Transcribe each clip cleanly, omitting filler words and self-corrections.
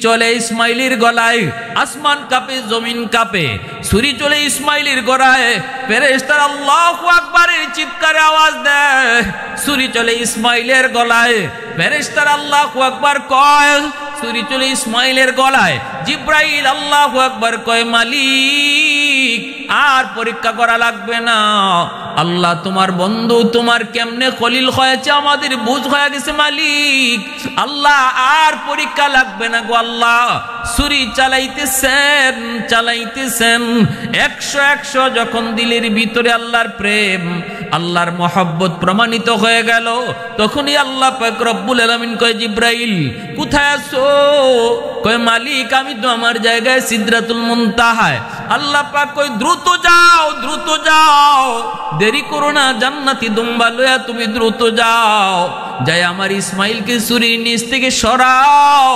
চলে ইসমাইলের গলায়, আসমান কাঁপে, জমিন কাঁপে। ছুরি চলে ইসমাইলের গলায়, ফেরেশতারা আল্লাহু আকবারের চিৎকারে আওয়াজ দেয়। ছুরি চলে ইসমাইলের গলায়, ফেরেশতারা আল্লাহু আকবার কয়। ছুরি চলে ইসমাইলের গলায়, জিব্রাইল আল্লাহু আকবার কয়, মালিক আর পরীক্ষা করা লাগবে না। আল্লাহ তোমার বন্ধু, তোমার কেমনে খলিল হয়েছে আমাদের বুঝ হয়ে গেছে মালিক। আল্লাহ আর পরীক্ষা লাগবে না গো আল্লাহ। ছুরি চালাইতেছেন চালাইতেছেন, 100 যখন দিলের ভিতরে আল্লাহর প্রেম, আল্লাহর মহব্বত প্রমাণিত হয়ে গেল, তখনই আল্লাহ পাক রব্বুল আলামিন কয়, জিব্রাইল কোথায় আছো? কয় মালিক আমি তো আমার জায়গায় সিদরাতুল মুনতাহায়। আল্লাহ পাক কয় দ্রুত যাও, দ্রুত যাও, দেরি করো না, জান্নাতি দুম্বা লয়া তুমি দ্রুত যাও, যাই আমার ইসমাইলকে ছুরির নিচ থেকে সরাও,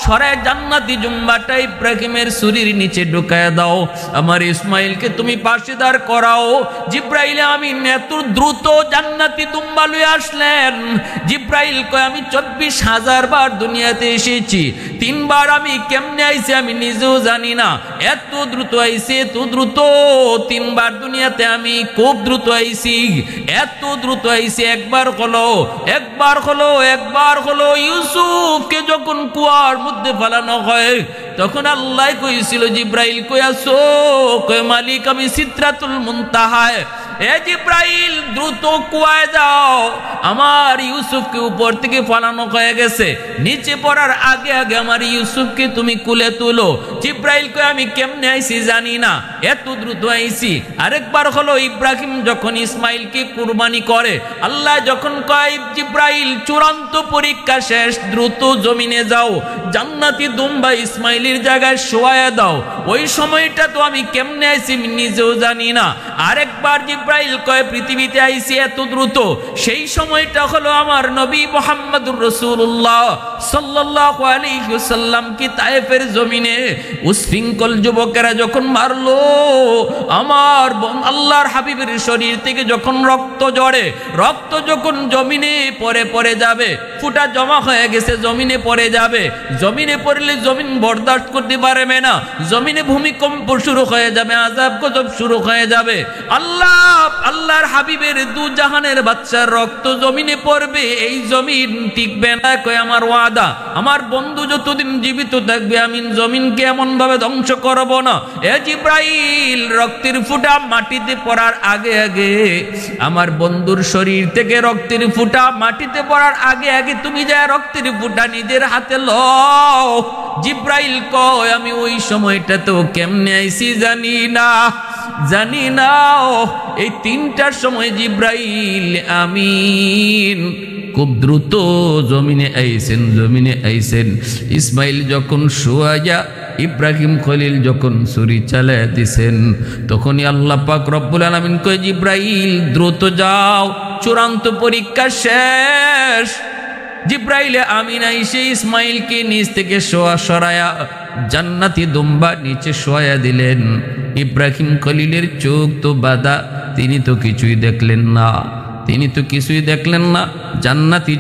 সরায় জান্নাতি জুম্বাটা ইব্রাহিমের ছুরির নিচে ঢুকায় দাও, আমার ইসমাইলকে তুমি পাশে দাঁড় করাও। জিব্রাইল আমিন এত দ্রুত জান্নাতি দুম্বা লয়ে আসলেন। জিব্রাইল কয় আমি 24,000 বার দুনিয়াতে এসেছি, 3 বার আমি কেমনে আইছি আমি নিজেও জানি না, এত দ্রুত আইছি, এত দ্রুত। 3 বার দুনিয়াতে আমি খুব দ্রুত আইছি, এত দ্রুত আইছি। একবার হলো, একবার হলো, একবার হলো ইউসুফকে যখন কুয়ার মধ্যে ফেলানো হয়, তখন আল্লাহ কইছিল জিব্রাইল কই আছো? কয় মালিক আমি সিদরাতুল মুনতাহায়। এ জিব্রাইল দ্রুত কুয়ায় যাও, আমার ইউসুফকে উপর থেকে ফলানো হয়ে গেছে, নিচে পড়ার আগে আগে আমার ইউসুফকে তুমি কুলে তুলো। জিব্রাইল কয় আমি কেমনে আইছি জানি না, এত দ্রুত আইছি। আরেকবার হলো ইব্রাহিম যখন ইসমাইলকে কুরবানি করে, আল্লাহ যখন কয় জিব্রাইল চূড়ান্ত পরীক্ষা শেষ, দ্রুত জমিনে যাও, জান্নাতি দুম্বা ইসমাইলের জায়গায় শোয়ায়া দাও। ওই সময়টা তো আমি কেমনে আইছি নিজেও জানি না। আরেকবার জিব্রাইল কয় পৃথিবীতে আইছি এত দ্রুত, সেই সময়টা হলো আমার নবী মুহাম্মদুর রাসূলুল্লাহ সাল্লাল্লাহু আলাইহি ওয়াসাল্লাম কি তায়েফের জমিনে উশৃঙ্খল যুবকেরা যখন মারলো, আমার আল্লাহর হাবিবের শরীর থেকে যখন রক্ত ঝরে, রক্ত যখন জমিনে পড়ে যাবে, ফুটা জমা হয়ে গেছে, জমিনে পড়ে যাবে, জমিনে পড়লে জমিন বরদাস্ত করতে পারবে না, জমিনে ভূমিকম্প শুরু হয়ে যাবে, আযাব গজব শুরু হয়ে যাবে। আল্লাহর হাবিবের দু জাহানের বাচ্চার রক্ত জমিনে পড়বে, এই জমিন টিকবে না। কয় আমার ওয়াদা, আমার বন্ধু যতদিন জীবিত থাকবে আমি জমিনকে এমন ভাবে ধ্বংস করব না। এ জিব্রাইল রক্তের ফুটা মাটিতে পড়ার আগে আগে, আমার বন্ধুর শরীর থেকে রক্তের ফুটা মাটিতে পড়ার আগে আগে তুমি যা রক্তের ফুটা নিজের হাতে লও। জিব্রাইল কয় আমি ওই সময়টা তো কেমনে আইছি জানি না, জানি না। এই 3টার সময় জিব্রাইল আমিন খুব দ্রুত জমিনে আইছেন, জমিনে আইছেন। ইসমাইল যখন শোয়া, ইব্রাহিম খলিল যখন ছুরি চালায় দিছেন, তখনই আল্লাহ পাক রব্বুল আলামিন কয় জিব্রাইল দ্রুত যাও, চূড়ান্ত পরীক্ষা শেষ। জিব্রাইল আমিন আইসে ইসমাইলকে নিচ থেকে সরায়া জান্নাতি দুম্বা নিচে শোয়া দিলেন। ইব্রাহিম খলিলের চোখ তো বাঁধা, তিনি তো কিছুই দেখলেন না, তিনি তো কিছুই দেখলেন না। জান্নাতি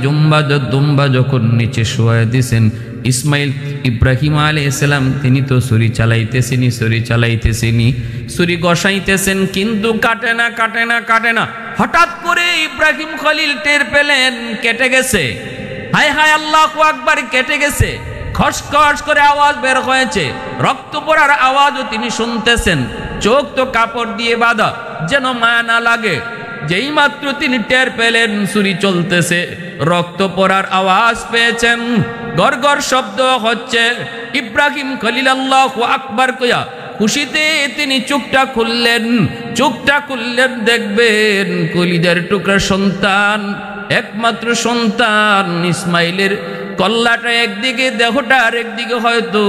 দুম্বা যখন নিচে শোয়া দিছেন, ইসমাইল ইব্রাহিম আলাইহিস সালাম তিনি তো ছুরি চালাইতেছেনি, ছুরি চালাইতেছেনি, ছুরি গসাইতেছেন, কিন্তু কাটে না, কাটে না, কাটে না। হঠাৎ করে ইব্রাহিম খলিল টের পেলেন কেটে গেছে। হায় হায় আল্লাহু আকবার, কেটে গেছে। খসখস করে আওয়াজ বের হয়েছে, রক্ত পড়ার আওয়াজও তিনি শুনতেছেন। চোখ তো কাপড় দিয়ে বাঁধা, যেন মায়া না লাগে। যেই মাত্র তিনি টের পেলেন ছুরি চলতেছে, রক্ত পড়ার আওয়াজ পেয়েছেন, গড়গড় শব্দ হচ্ছে, ইব্রাহিম খলিল আল্লাহু আকবার কইয়া খুশিতে তিনি চোখটা খুললেন। চোখটা খুললেন, দেখবেন কলিজার টুকরা সন্তান, একমাত্র সন্তান ইসমাইলের কল্লাটা একদিকে, দেহটা আরেকদিকে। হয়তো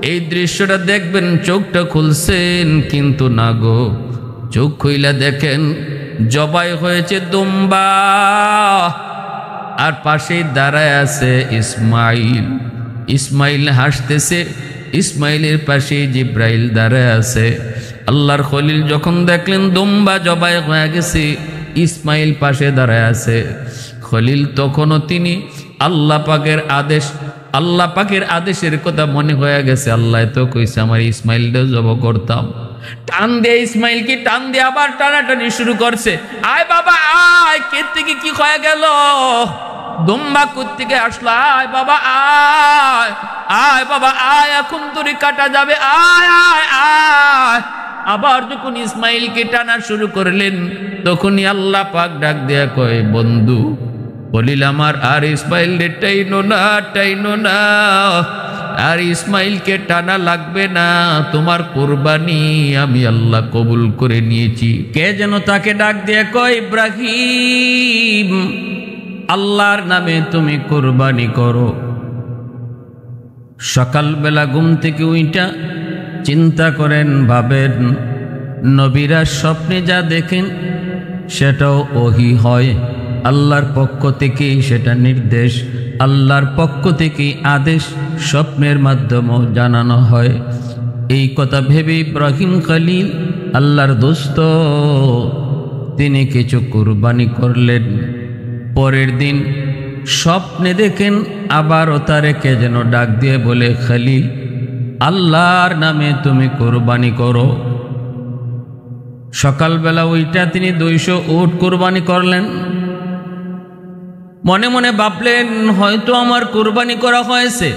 এই দৃশ্যটা দেখবেন, চোখটা খুলছেন, কিন্তু না গো, চোখ খুইলা দেখেন জবাই হয়েছে দুম্বা, আর পাশে দাঁড়ায় আছে ইসমাইল। ইসমাইল হাসতেছে, ইসমাইলের পাশে জিব্রাইল দাঁড়ায় আছে। আল্লাহর খলিল যখন দেখলেন দুম্বা জবাই হয়ে গেছে, ইসমাইল পাশে দাঁড়ায় আছে, খলিল তখনও তিনি আল্লাহ পাকের আদেশ আল্লাহ পাকের আদেশের কথা মনে হয়ে গেছে, আল্লাহ তো কইছে আমার ইসমাইলটা জব করতাম। টান দিয়ে ইসমাইলকে টান দিয়ে আবার টানাটানি শুরু করছে। আয় বাবা আয়, কে থেকে কি হয়ে গেল, দুম্বা কোত্থেকে আসলো, আয় বাবা আয়, আয় বাবা আয়, এখন তোরে কাটা যাবে, আয় আয় আয়। আবার যখন ইসমাইলকে টানা শুরু করলেন তখনই আল্লাহ পাক ডাক দেয়া কয়, বন্ধু বলিল আমার আর ইসমাইলকে টাইনো না, টাইনো না, আর ইসমাইলকে টানা লাগবে না, তোমার কুরবানি আমি আল্লাহ কবুল করে নিয়েছি। কে যেন তাকে ডাক দিয়ে কয়, ইব্রাহিম আল্লাহর নামে তুমি কুরবানি করো। সকালবেলা ঘুম থেকে উইটা চিন্তা করেন, ভাবেন, নবীরা স্বপ্নে যা দেখেন সেটাও ওহী হয়, আল্লাহর পক্ষ থেকে সেটা নির্দেশ, আল্লাহর পক্ষ থেকে আদেশ স্বপ্নের মাধ্যমে জানানো হয়। এই কথা ভেবে ইব্রাহিম খলিল আল্লাহর দোস্ত তিনি কিছু কুরবানি করলেন। পরের দিন স্বপ্নে দেখেন আবারও তারে কে যেন ডাক দিয়ে বলে, খলিল আল্লাহর নামে তুমি কুরবানি করো। সকালবেলা ওইটা তিনি 200 উট কুরবানি করলেন। মনে মনে ভাবলেন হয়তো আমার কুরবানি করা হয়েছে,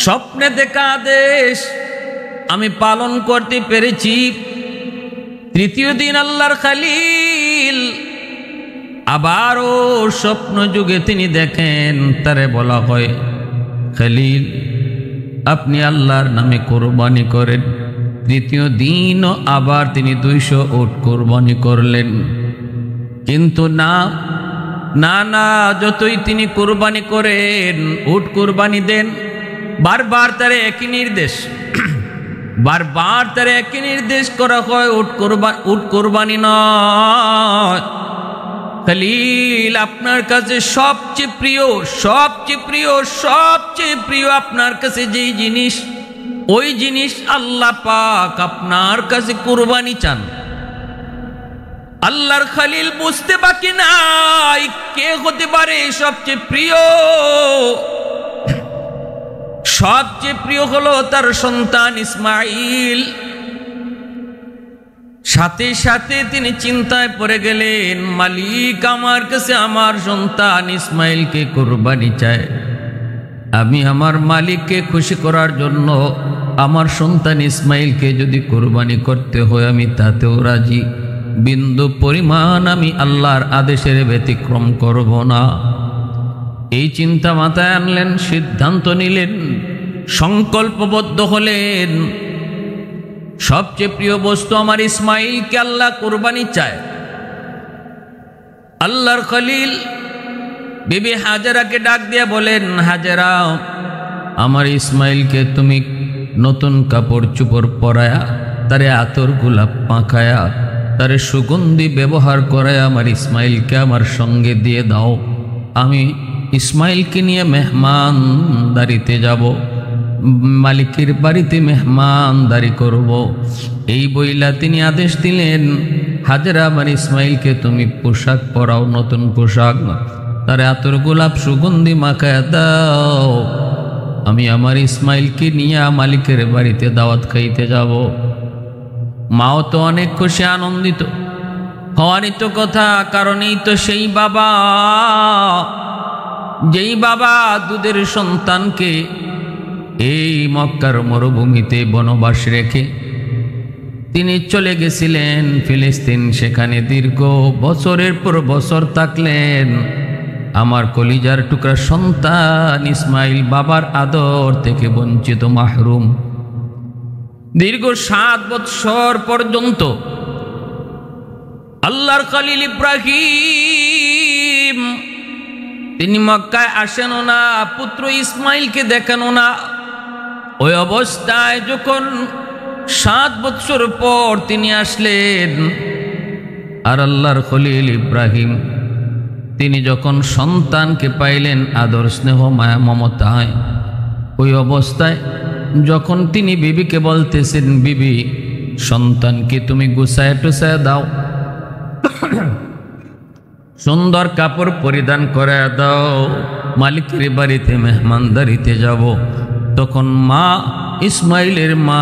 স্বপ্নে দেখা আদেশ আমি পালন করতে পেরেছি। তৃতীয় দিন আল্লাহর খলিল আবারও স্বপ্ন যুগে তিনি দেখেন, তারে বলা হয়, খলিল আপনি আল্লাহর নামে কুরবানি করেন। তৃতীয় দিনও আবার তিনি 200 উট কুরবানি করলেন। কিন্তু না না না, যতই তিনি কুরবানি করেন, উট কুরবানি দেন, বারবার তার একই নির্দেশ, বারবার তার একই নির্দেশ করা হয়, উট কুরবানি নয়। খলিল আপনার কাছে সবচেয়ে প্রিয়, সবচেয়ে প্রিয়, সবচেয়ে প্রিয় আপনার কাছে যেই জিনিস, ওই জিনিস আল্লাহ পাক আপনার কাছে কুরবানি চান। আল্লাহর খলিল বুঝতে বাকি নাই কে হতে পারে সবচেয়ে প্রিয়। সবচেয়ে প্রিয় হলো তার সন্তান ইসমাইল। সাথে সাথে তিনি চিন্তায় পড়ে গেলেন, মালিক আমার কাছে আমার সন্তান ইসমাইলকে কুরবানি চায়, আমি আমার মালিককে খুশি করার জন্য আমার সন্তান ইসমাইলকে যদি কুরবানি করতে হয় আমি তাতেও রাজি, বিন্দু পরিমাণ আমি আল্লাহর আদেশের ব্যতিক্রম করব না। এই চিন্তা মাথায় আনলেন, সিদ্ধান্ত নিলেন, সংকল্পবদ্ধ হলেন, সবচেয়ে প্রিয় বস্তু আমার ইসমাইলকে আল্লাহ কুরবানি চায়। আল্লাহর খলিল বিবি হাজেরাকে ডাক দিয়ে বলেন, হাজেরা আমার ইসমাইলকে তুমি নতুন কাপড় চোপড় পরায়া, তারে আতর গোলাপ মাখায়া, তারে সুগন্ধি ব্যবহার করায় আমার ইসমাইলকে আমার সঙ্গে দিয়ে দাও, আমি ইসমাইলকে নিয়ে মেহমানদারিতে যাব, মালিকের বাড়িতে মেহমানদারি করব। এই বইলা তিনি আদেশ দিলেন, হাজেরা আমার ইসমাইলকে তুমি পোশাক পরাও, নতুন পোশাক, তারে আতর গোলাপ সুগন্ধি মাখায়া দাও, আমি আমার ইসমাইলকে নিয়ে মালিকের বাড়িতে দাওয়াত খাইতে যাব। মাও তো অনেক খুশি, আনন্দিত হওয়ারই তো কথা, কারণ এই তো সেই বাবা, যেই বাবা দুধের সন্তানকে এই মক্কার মরুভূমিতে বনবাস রেখে তিনি চলে গেছিলেন ফিলিস্তিন, সেখানে দীর্ঘ বছরের পর বছর থাকলেন। আমার কলিজার টুকরা সন্তান ইসমাইল বাবার আদর থেকে বঞ্চিত, মাহরুম। দীর্ঘ 7 বৎসর পর্যন্ত আল্লাহর খলিল ইব্রাহিম তিনি মক্কায় আসেনও না, পুত্র ইসমাইলকে দেখানো না। ওই অবস্থায় যখন 7 বৎসর পর তিনি আসলেন, আর আল্লাহর খলিল ইব্রাহিম তিনি যখন সন্তানকে পাইলেন আদর স্নেহ মায়া মমতায়, ওই অবস্থায় যখন তিনি বিবিকে বলতেছেন, বিবি সন্তানকে তুমি গুছায় টুছায় দাও, সুন্দর কাপড় পরিধান করে দাও, মালিকের বাড়িতে মেহমানদারিতে যাব। তখন মা ইসমাইলের মা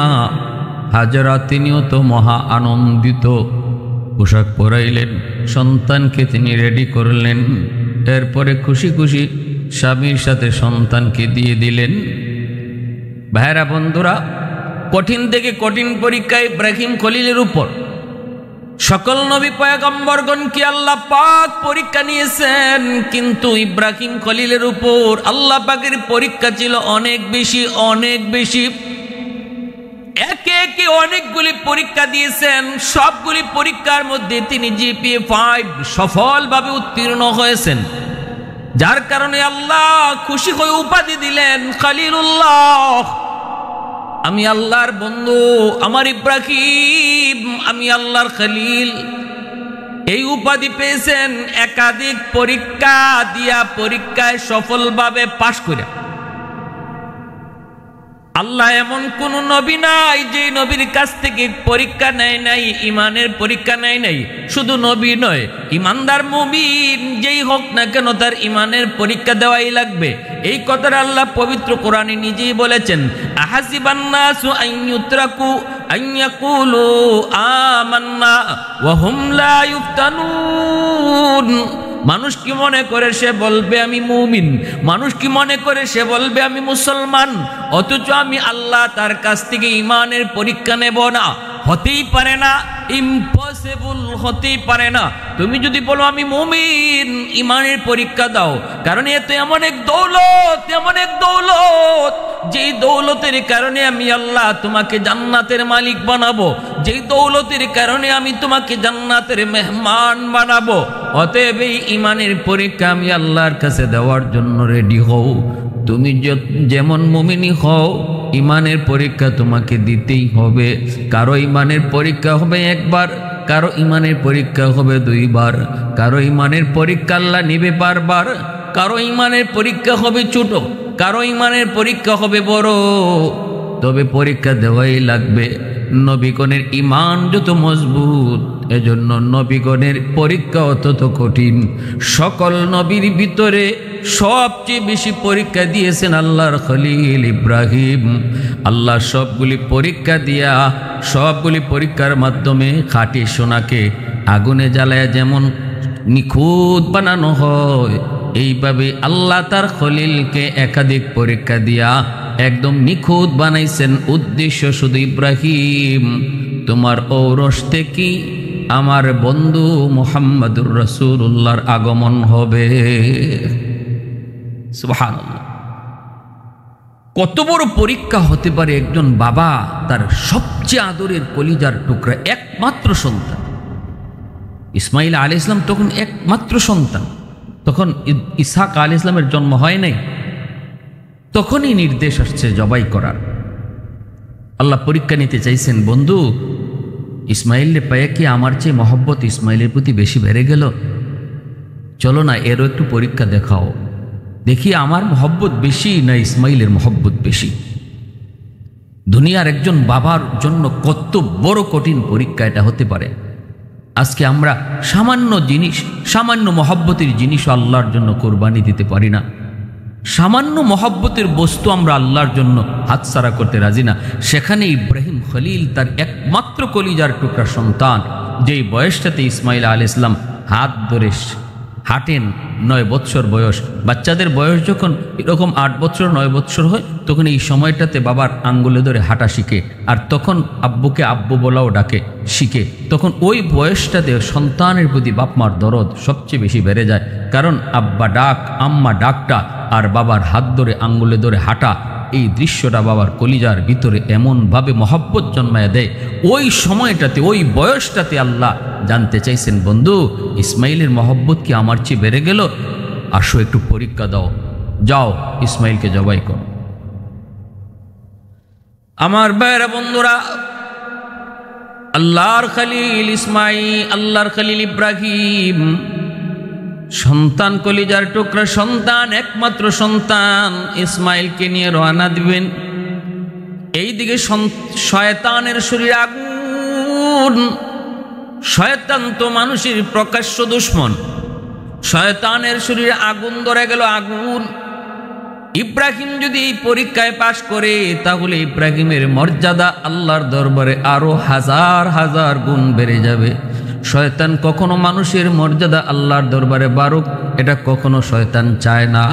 হাজরা তিনিও তো মহা আনন্দিত, পোশাক পরাইলেন, সন্তানকে তিনি রেডি করলেন। এরপরে খুশি খুশি স্বামীর সাথে সন্তানকে দিয়ে দিলেন। ভাইরা বন্ধুরা, কঠিন থেকে কঠিন পরীক্ষা ইব্রাহিম খলিলের উপর। সকল নবী পয়গম্বরগণকে আল্লাহ পাক পরীক্ষা নিয়েছেন, কিন্তু ইব্রাহিম খলিলের উপর আল্লাহ পাকের পরীক্ষা ছিল অনেক বেশি, অনেক বেশি। একে একে অনেকগুলি পরীক্ষা দিয়েছেন। সবগুলি পরীক্ষার মধ্যে তিনি জিপিএ 5 সফলভাবে উত্তীর্ণ হয়েছেন, যার কারণে আল্লাহ খুশি হয়ে উপাধি দিলেন খলিলুল্লাহ। আমি আল্লাহর বন্ধু, আমার ইব্রাহিম, আমি আল্লাহর খলিল। এই উপাধি পেয়েছেন একাধিক পরীক্ষা দিয়া, পরীক্ষায় সফলভাবে পাশ করে। আল্লাহ এমন কোন নবী নাই যে নবীর কাছ থেকে পরীক্ষা নেয় নাই, ইমানের পরীক্ষা নেয় নাই। শুধু নবী নয়, ইমানদার মুমিন যেই হোক না কেন তার ইমানের পরীক্ষা দেওয়াই লাগবে। এই কথাটা আল্লাহ পবিত্র কোরআনে নিজেই বলেছেন, আহাসিবান নাসু আন ইউতরাকু আন ইয়াকুলু আমান্না ওয়া হুম লা ইফতানুন। মানুষ কি মনে করে সে বলবে আমি মুমিন, মানুষ কি মনে করে সে বলবে আমি মুসলমান, অথচ আমি আল্লাহ তার কাছ থেকে ইমানের পরীক্ষা নেব না? হতেই পারে না, ইম্পসিবল, হতেই পারে না। তুমি যদি বলো আমি মুমিন, ইমানের পরীক্ষা দাও, কারণ এত এমন এক দৌলত, এমন এক দৌলত, যেই দৌলতের কারণে আমি আল্লাহ তোমাকে জান্নাতের মালিক বানাবো, যেই দৌলতের কারণে আমি তোমাকে জান্নাতের মেহমান বানাবো। অতএব এই ইমানের পরীক্ষা আমি আল্লাহর কাছে দেওয়ার জন্য রেডি হও। তুমি যেমন মুমিনি হও, ইমানের পরীক্ষা তোমাকে দিতেই হবে। কারো ইমানের পরীক্ষা হবে একবার, কারো ইমানের পরীক্ষা হবে 2 বার, কারো ইমানের পরীক্ষা আল্লাহ নিবে বারবার, কারো ইমানের পরীক্ষা হবে ছোট, কারো ইমানের পরীক্ষা হবে বড়। তবে পরীক্ষা দেওয়াই লাগবে। নবীগণের ইমান যত মজবুত, এজন্য নবীগণের পরীক্ষা অত্যন্ত কঠিন। সকল নবীর ভিতরে সবচেয়ে বেশি পরীক্ষা দিয়েছেন আল্লাহর খলিল ইব্রাহিম। আল্লাহ সবগুলি পরীক্ষা দিয়া, সবগুলি পরীক্ষার মাধ্যমে খাঁটি সোনাকে আগুনে জ্বালায় যেমন নিখুঁত বানানো হয়, এইভাবে আল্লাহ তার খলিলকে একাধিক পরীক্ষা দিয়া একদম নিখুঁত বানাইছেন। উদ্দেশ্য শুধু ইব্রাহিম, তোমার ঔরস থেকে আমার বন্ধু মুহাম্মদুর রাসূলুল্লাহর আগমন হবে। সুবহানাল্লাহ। কত বড় পরীক্ষা হতে পারে একজন বাবা তার সবচেয়ে আদরের কলিজার টুকরা একমাত্র সন্তান। ইসমাইল আলাইহিস সালাম তখন একমাত্র সন্তান, তখন ইসহাক আলাইহিস সালামের জন্ম হয় নাই। তখনই নির্দেশ আসছে জবাই করার। আল্লাহ পরীক্ষা নিতে চাইছেন, বন্ধু ইসমাইলের পায়ে কি আমার চেয়ে মহব্বত ইসমাইলের প্রতি বেশি বেড়ে গেল? চলো না এরও একটু পরীক্ষা দেখাও, দেখি আমার মহব্বত বেশি না ইসমাইলের মহব্বত বেশি। দুনিয়ার একজন বাবার জন্য কত বড় কঠিন পরীক্ষা এটা হতে পারে। আজকে আমরা সামান্য জিনিস, সামান্য মহব্বতের জিনিসও আল্লাহর জন্য কোরবানি দিতে পারি না। সামান্য মহব্বতের বস্তু আমরা আল্লাহর জন্য হাতছাড়া করতে রাজি না। সেখানে ইব্রাহিম খলিল তার একমাত্র কলিজার টুকরা সন্তান, যেই বয়সটাতে ইসমাইল আলাইহিস সালাম হাত ধরে হাঁটেন, 9 বৎসর বয়স। বাচ্চাদের বয়স যখন এরকম 8 বছর 9 বৎসর হয়, তখন এই সময়টাতে বাবার আঙ্গুলে ধরে হাঁটা শিখে, আর তখন আব্বুকে আব্বু বলাও ডাকে শিখে। তখন ওই বয়সটাতে সন্তানের প্রতি বাপমার দরদ সবচেয়ে বেশি বেড়ে যায়। কারণ আব্বা ডাক, আম্মা ডাকটা আর বাবার হাত ধরে আঙ্গুলে ধরে হাঁটা, এই দৃশ্যটা বাবার কলিজার ভিতরে এমনভাবে মহব্বত জন্মায় দেয়। ওই সময়টাতে, ওই বয়সটাতে আল্লাহ জানতে চাইছেন, বন্ধু ইসমাইলের মহব্বত কি আমার চেয়ে বেড়ে গেল? আসো একটু পরীক্ষা দাও, যাও ইসমাইলকে জবাই করো। আমার ভাইরা বন্ধুরা, আল্লাহর খলিল ইসমাইল, আল্লাহর খলিল ইব্রাহিম সন্তান, কলিজার টুকরা সন্তান, একমাত্র সন্তান ইসমাইলকে নিয়ে রওনা দিবেন। এইদিকে শয়তানের শরীর আগুন। শয়তান তো মানুষের প্রকাশ্য দুশমন। শয়তানের শরীরে আগুন ধরে গেল, আগুন। ইব্রাহিম যদি এই পরীক্ষায় পাশ করে তাহলে ইব্রাহিমের মর্যাদা আল্লাহর দরবারে আরো হাজার হাজার গুণ বেড়ে যাবে। শয়তান কখনো মানুষের মর্যাদা আল্লাহর দরবারে বাড়ুক এটা কখনো শয়তান চায় না।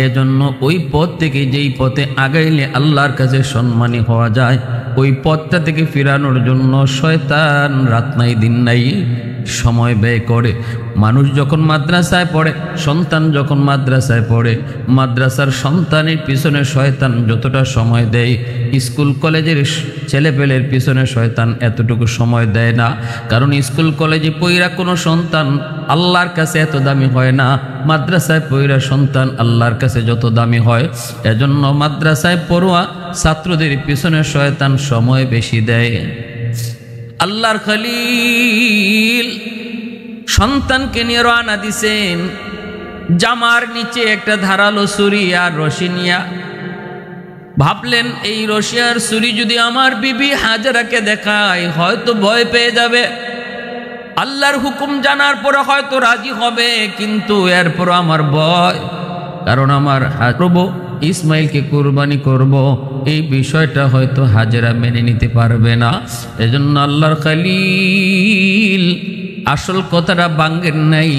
এজন্য ওই পথ থেকে যেই পথে আগাইলে আল্লাহর কাছে সম্মানী হওয়া যায় ওই পথটা থেকে ফিরানোর জন্য শয়তান রাত নাই দিন নাই সময় ব্যয় করে। মানুষ যখন মাদ্রাসায় পড়ে, সন্তান যখন মাদ্রাসায় পড়ে, মাদ্রাসার সন্তানের পিছনে শয়তান যতটা সময় দেয় স্কুল কলেজের ছেলেপেলের পিছনে শয়তান এতটুকু সময় দেয় না। কারণ স্কুল কলেজে পইরা কোনো সন্তান আল্লাহর কাছে এত দামি হয় না, মাদ্রাসায় পইরা সন্তান আল্লাহর কাছে যত দামি হয়। এজন্য মাদ্রাসায় পড়ুয়া ছাত্রদের পিছনে শয়তান সময় বেশি দেয়। আল্লাহর খলিল সন্তানকে নিয়ে রওনা দিছেন, জামার নিচে একটা ধারালো ছুরি আর রশি নিয়া। ভাবলেন এই রশি আর ছুরি যদি আমার বিবি হাজরাকে দেখায় হয়তো ভয় পেয়ে যাবে, আল্লাহর হুকুম জানার পরে হয়তো রাজি হবে, কিন্তু এরপর আমার ভয়, কারণ আমার প্রভু ইসমাইলকে কুরবানি করব এই বিষয়টা হয়তো হাজেরা মেনে নিতে পারবে না। এজন্য আল্লাহর খলিল আসল কথাটা ভাঙ্গেন নাই,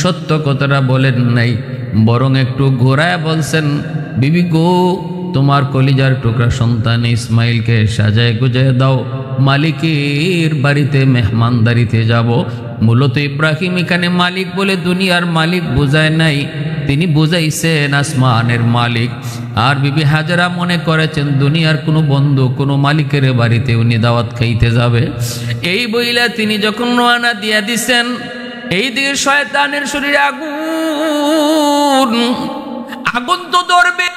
সত্য কথাটা বলেন নাই, বরং একটু ঘোরায় বলছেন, বিবি গো তোমার কলিজার টুকরা সন্তান ইসমাইলকে সাজায় গুজায় দাও, মালিকের বাড়িতে মেহমানদারিতে যাব। মূলত ইব্রাহিম এখানে মালিক বলে দুনিয়ার মালিক বোঝায় নাই, তিনি বুঝাইছেন আসমানের মালিক। আর বিবি হাজরা মনে করেছেন দুনিয়ার কোনো বন্ধু কোনো মালিকের বাড়িতে উনি দাওয়াত খাইতে যাবে। এই বইলা তিনি যখন রওনা দিয়া দিছেন, এই দিকে শয়তানের শরীরে আগুন, আগুন তো ধরবে।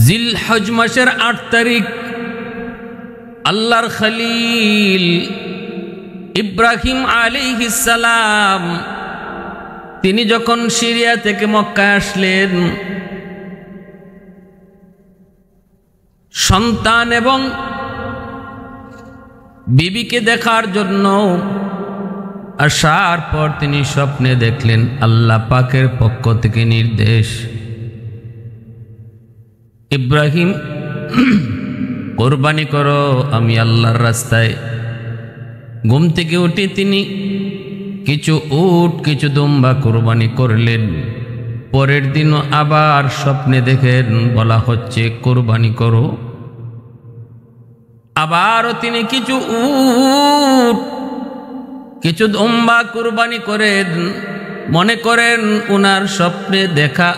জিলহজ মাসের ৮ তারিখ আল্লাহর খলিল ইব্রাহিম আলাইহিস সালাম তিনি যখন সিরিয়া থেকে মক্কায় আসলেন, সন্তান এবং বিবিকে দেখার জন্য আসার পর তিনি স্বপ্নে দেখলেন আল্লাহ পাকের পক্ষ থেকে নির্দেশ, ইব্রাহিম কোরবানি করো আমি আল্লাহর রাস্তায়। ঘুম থেকে উঠে তিনি কিছু উট কিছু দুম্বা কোরবানি করলেন। পরের দিনও আবার স্বপ্নে দেখেন বলা হচ্ছে কোরবানি করো। আবারও তিনি কিছু উট কিছু দুম্বা কোরবানি করেন। মনে করেন উনার স্বপ্নে দেখা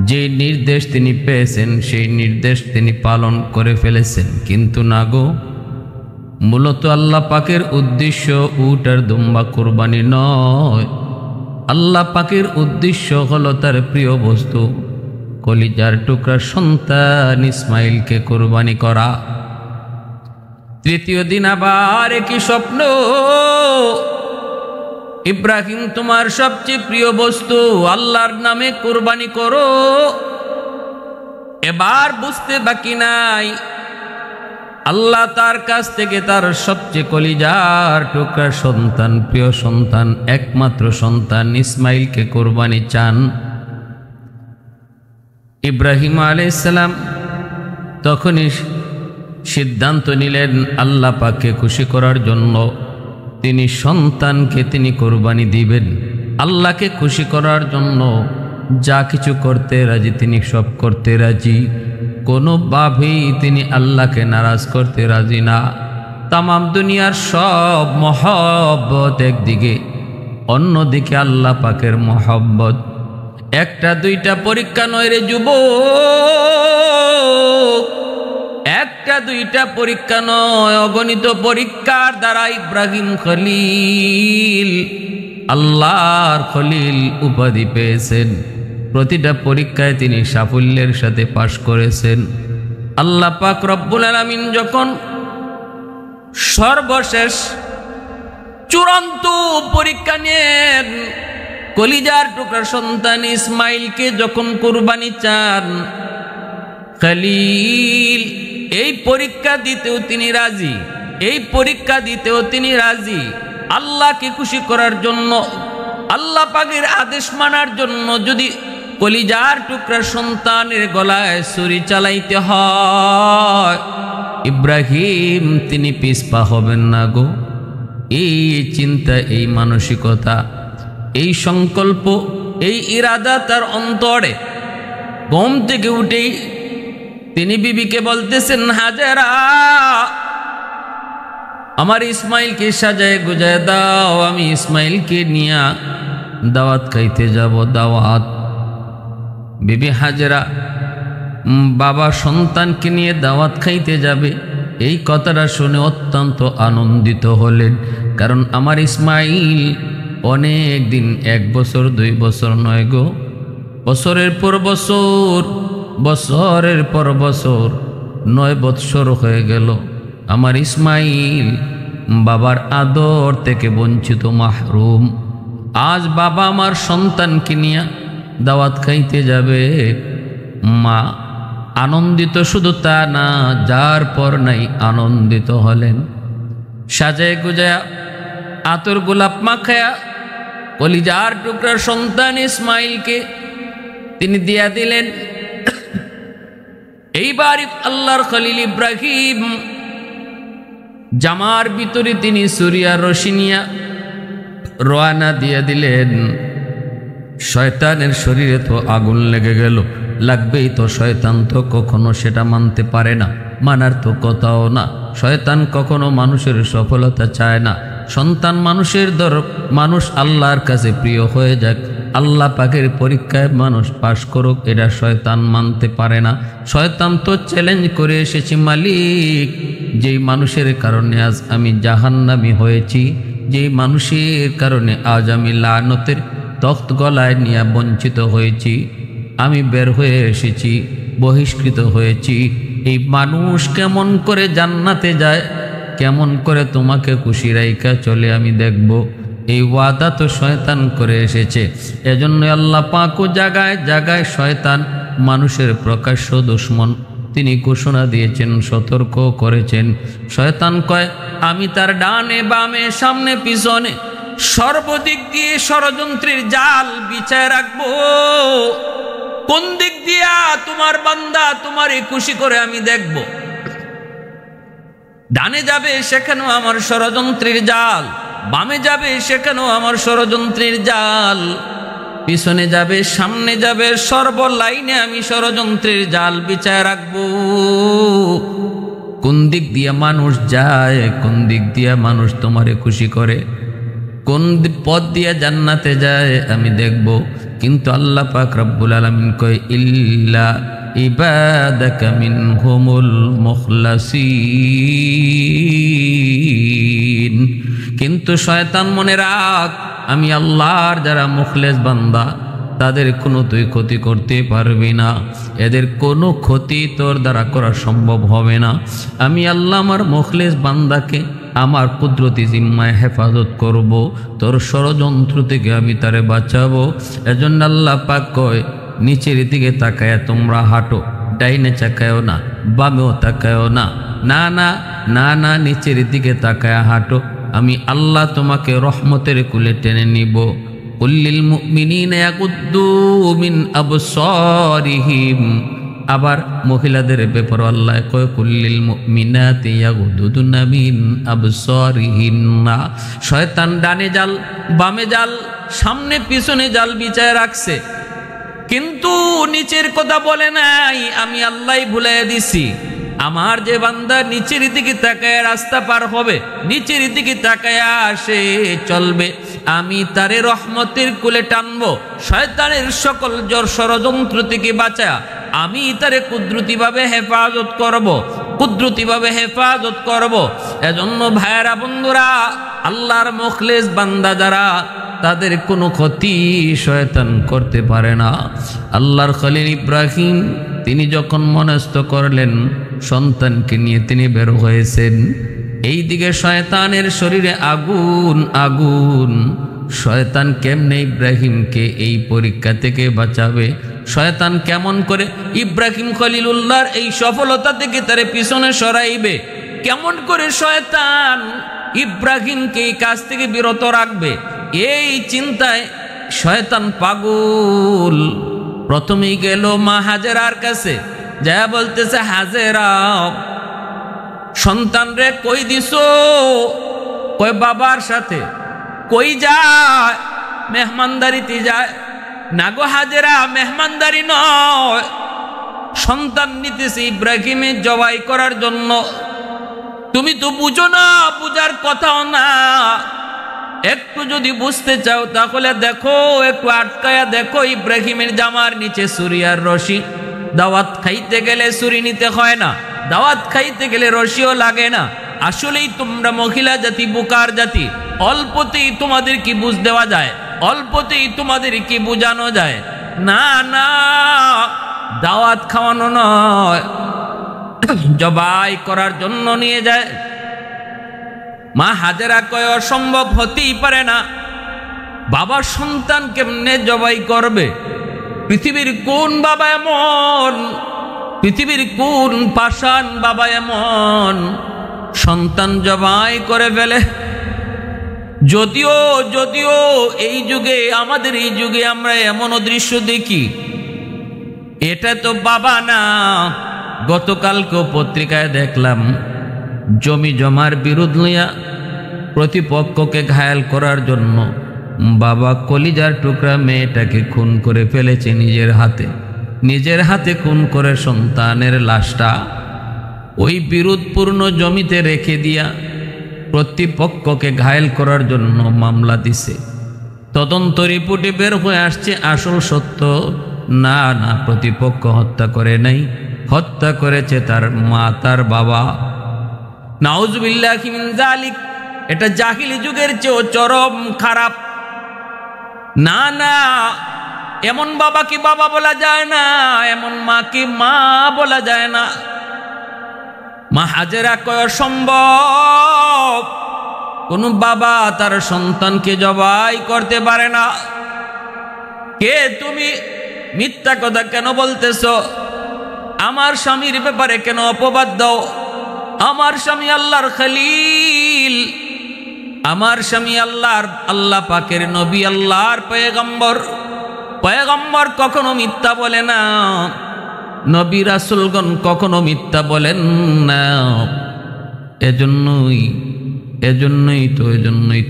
যে নির্দেশ তিনি পেয়েছেন সেই নির্দেশ তিনি পালন করে ফেলেছেন, কিন্তু না গো, মূলত আল্লাহ পাকের উদ্দেশ্য উট আর দুম্বা কোরবানি নয়। আল্লাহ পাকের উদ্দেশ্য হলো তার প্রিয় বস্তু কলিজার টুকরা সন্তান ইসমাইলকে কোরবানি করা। তৃতীয় দিন আবার একই স্বপ্ন, ইব্রাহিম তোমার সবচেয়ে প্রিয় বস্তু আল্লাহর নামে কোরবানি করো। এবার বুঝতে বাকি নাই, আল্লাহ তার কাছ থেকে তার সবচেয়ে কলিজার টুকরা সন্তান, প্রিয় সন্তান, একমাত্র সন্তান ইসমাইলকে কোরবানি চান। ইব্রাহিম আলাইহিস সালাম তখনই সিদ্ধান্ত নিলেন আল্লাহ পাককে খুশি করার জন্য তিনি সন্তানকে তিনি কোরবানি দিবেন। আল্লাহকে খুশি করার জন্য যা কিছু করতে রাজি তিনি সব করতে রাজি, কোনোভাবেই তিনি আল্লাহকে নারাজ করতে রাজি না। তামাম দুনিয়ার সব মহব্বত একদিকে, অন্যদিকে আল্লাহ পাকের মহব্বত। একটা দুইটা পরীক্ষা নয় রে যুবক, একটা দুইটা পরীক্ষা নয়, অগণিত পরীক্ষার দ্বারা ইব্রাহিম খলিল আল্লাহর খলিল উপাধি পেয়েছেন। প্রতিটা পরীক্ষায় তিনি সাফল্যের সাথে পাশ করেছেন। আল্লাহ পাক রব্বুল আলামিন যখন সর্বশেষ চূড়ান্ত পরীক্ষা নেন, কলিজার টুকরা সন্তান ইসমাইলকে যখন কুরবানি চান, খলিল এই পরীক্ষা দিতেও তিনি রাজি, এই পরীক্ষা দিতেও তিনি রাজি। আল্লাহকে খুশি করার জন্য আল্লাহ পাকের আদেশ মানার জন্য যদি কলিজার টুকরা সন্তানের গলায় ছুরি চালাইতে হয়, ইব্রাহিম তিনি পিছপা হবেন না গো। এই চিন্তা, এই মানসিকতা, এই সংকল্প, এই ইরাদা তার অন্তরে। ঘুম থেকে উঠেই তিনি বিবিকে বলতেছেন, হাজেরা আমার ইসমাইলকে সাজায় গুজায় দাও, আমি ইসমাইলকে নিয়ে দাওয়াত খাইতে যাব। দাওয়াত। বিবি হাজেরা বাবা সন্তানকে নিয়ে দাওয়াত খাইতে যাবে, এই কথাটা শুনে অত্যন্ত আনন্দিত হলেন। কারণ আমার ইসমাইল অনেক দিন, 1 বছর 2 বছর নয় গো, বছরের পর বছর, বছরের পর বছর, 9 বৎসর হয়ে গেল আমার ইসমাইল বাবার আদর থেকে বঞ্চিত, মাহরুম। আজ বাবা আমার সন্তানকে নিয়ে দাওয়াত খাইতে যাবে। মা আনন্দিত, শুধু তা না, যার পর নাই আনন্দিত হলেন। সাজায় গুজায়া আতর গোলাপ মাখায়া কলিজার টুকরার সন্তান ইসমাইলকে তিনি দিয়া দিলেন। এইবার আল্লাহর খলিল ইব্রাহিম জামার ভিতরে তিনি সুরিয়া রশিনিয়া রওনা দিয়ে দিলেন। শয়তানের শরীরে তো আগুন লেগে গেল, লাগবেই তো। শয়তান তো কখনো সেটা মানতে পারে না, মানার তো কথাও না। শয়তান কখনো মানুষের সফলতা চায় না। সন্তান মানুষের মানুষ আল্লাহর কাছে প্রিয় হয়ে যাক, আল্লাহ পাকের পরীক্ষায় মানুষ পাশ করুক, এটা শয়তান মানতে পারে না। শয়তান তো চ্যালেঞ্জ করে এসেছি, মালিক যেই মানুষের কারণে আজ আমি জাহান্নামী হয়েছি, যেই মানুষের কারণে আজ আমি লানতের তখ্ত গলায় নিয়ে বঞ্চিত হয়েছি, আমি বের হয়ে এসেছি, বহিষ্কৃত হয়েছি, এই মানুষ কেমন করে জান্নাতে যায়, কেমন করে তোমাকে খুশি রাইকা চলে আমি দেখব। এই ওয়াদা তো শয়তান করে এসেছে। এজন্য আল্লাহ পাকও জায়গায় জায়গায় শয়তান মানুষের প্রকাশ্য দুশমন তিনি ঘোষণা দিয়েছেন, সতর্ক করেছেন। শয়তান কয়, আমি তার ডানে বামে সামনে পিছনে সর্বদিক দিয়ে ষড়যন্ত্রের জাল বিছায় রাখবো। কোন দিক দিয়া তোমার বান্দা তোমারে খুশি করে আমি দেখব। ডানে যাবে সেখানেও আমার ষড়যন্ত্রের জাল, বামে যাবে সেখানেও আমার ষড়যন্ত্রের জাল, পিছনে যাবে সামনে যাবে, সর্ব লাইনে আমি ষড়যন্ত্রের জাল বিছায় রাখবো। কোন দিক দিয়া মানুষ যায়, কোন দিক দিয়া মানুষ তোমারে খুশি করে, কোন পথ দিয়া জান্নাতে যায় আমি দেখব। কিন্তু আল্লাহ পাক রব্বুল আলামিন কয়, ইল্লা ইবাদাকা মিনহুমুল মুখলাসিন। কিন্তু শয়তান মনে রাখ, আমি আল্লাহর যারা মুখলেস বান্দা তাদের কোনো তুই ক্ষতি করতে পারবি না, এদের কোনো ক্ষতি তোর দ্বারা করা সম্ভব হবে না। আমি আল্লাহ আমার মুখলেস বান্দাকে আমার কুদরতি জিম্মায় হেফাজত করব, তোর ষড়যন্ত্র থেকে আমি তারে বাঁচাবো। এজন্য আল্লাহ পাক কয়, নিচের দিকে তাকায় তোমরা হাঁটো, ডাইনে তাকায়ও না, বামেও তাকায়ও না, না না না না, নিচের দিকে তাকায় হাঁটো, আমি আল্লাহ তোমাকে রহমতের কুলে টেনে নিব। কুল্লিল মুমিনিনা ইয়াগুদ্দু মিন আবসারিহিম। আবার মহিলাদের ব্যাপার আল্লাহ কয়, কুল্লিল মুমিনাতি ইয়াগুদ্দুনা মিন আবসারিহিন্না। শয়তান ডানে জাল বামে জাল সামনে পিছনে জাল বিছায় রাখছে, কিন্তু নিচের কথা বলে নাই, আমি আল্লাহই ভুলাই দিছি। আমার যে বান্দা নিচের দিকে তাকায় রাস্তা পার হবে, নিচের দিকে তাকায় সে চলবে, আমি তারে রহমতের কুলে টানবো। শয়তানের সকল জোর ষড়যন্ত্র থেকে বাঁচা আমি তারে কুদরতিভাবে হেফাজত করব, কুদরতিভাবে হেফাজত করব। এজন্য ভাইয়েরা বন্ধুরা, আল্লাহর মুখলেস বান্দা যারা, তাদের কোনো ক্ষতি শয়তান করতে পারে না। আল্লাহর খলিল ইব্রাহিম তিনি যখন মনস্থ করলেন সন্তানকে নিয়ে তিনি বের হয়েছেন, এই দিকে শয়তানের শরীরে আগুন আগুন। শয়তান কেমনে ইব্রাহিমকে এই পরীক্ষা থেকে বাঁচাবে, শয়তান কেমন করে ইব্রাহিম খলিলুল্লাহর এই সফলতা থেকে তারে পিছনে সরাইবে, কেমন করে শয়তান ইব্রাহিমকে এই কাজ থেকে বিরত রাখবে, এই চিন্তায় শয়তান পাগল। প্রথমেই গেল মা হাজেরার কাছে, যা বলতেছে, হাজেরা সন্তান রে কই দিছো? কই বাবার সাথে। কই যায়? মেহমানদারিতে যায়। না গো হাজেরা, মেহমানদারি নয়, সন্তান নিতেছে ইব্রাহিমের জবাই করার জন্য। তুমি তো বুঝো না, বুঝার কথাও না। একটু যদি বুঝতে চাও তাহলে দেখো, একটু আটকায়া দেখো ইব্রাহিমের জামার নিচে ছুরি আর রশি। দাওয়াত খাইতে গেলে ছুরি নিতে হয় না, দাওয়াত খাইতে গেলে রশিও লাগে না। আসলেই তোমরা মহিলা জাতি বোকার জাতি। অল্পতেই তোমাদের কি বুঝ দেওয়া যায়, অল্পতেই তোমাদের কি বুঝানো যায়। না না, দাওয়াত খাওয়ানো নয়, জবাই করার জন্য নিয়ে যায়। মা হাজেরা কয় অসম্ভব, হতেই পারে না। বাবার সন্তান কেমনে জবাই করবে? পৃথিবীর কোন বাবা এমন, পৃথিবীর কোন পাষাণ বাবা এমন সন্তান জবাই করে ফেলে? যদিও যদিও এই যুগে, আমাদের এই যুগে আমরা এমনও দৃশ্য দেখি, এটা তো বাবা না। গতকালকেও পত্রিকায় দেখলাম, জমি জমার বিরোধ লইয়া প্রতিপক্ষকে ঘায়াল করার জন্য বাবা কলিজার টুকরা মেয়েটাকে খুন করে ফেলেছে নিজের হাতে। নিজের হাতে খুন করে সন্তানের লাশটা ওই বিরোধপূর্ণ জমিতে রেখে দিয়া প্রতিপক্ষকে ঘায়াল করার জন্য মামলা দিছে। তদন্ত রিপোর্টে বের হয়ে আসছে আসল সত্য, না না, প্রতিপক্ষ হত্যা করে নাই, হত্যা করেছে তার মা, তার বাবা। নাউজুবিল্লাহি মিন যালিক। এটা জাহিলি যুগের চেয়েও চরম খারাপ। না না, এমন বাবা কি বাবা বলা যায় না, এমন মা কি মা বলা যায় না। মা হাজেরা কয় সম্ভব, কোন বাবা তার সন্তানকে জবাই করতে পারে না। কে তুমি? মিথ্যা কথা কেন বলতেছ? আমার স্বামীর ব্যাপারে কেন অপবাদ দাও? আমার স্বামী আল্লাহর খলিল, আমার স্বামী আল্লাহ পাকের নবী, আল্লাহর পয়গম্বর। পয়গম্বর কখনো মিথ্যা বলে না, নবী রাসূলগণ কখনো মিথ্যা বলেন না। এজন্যই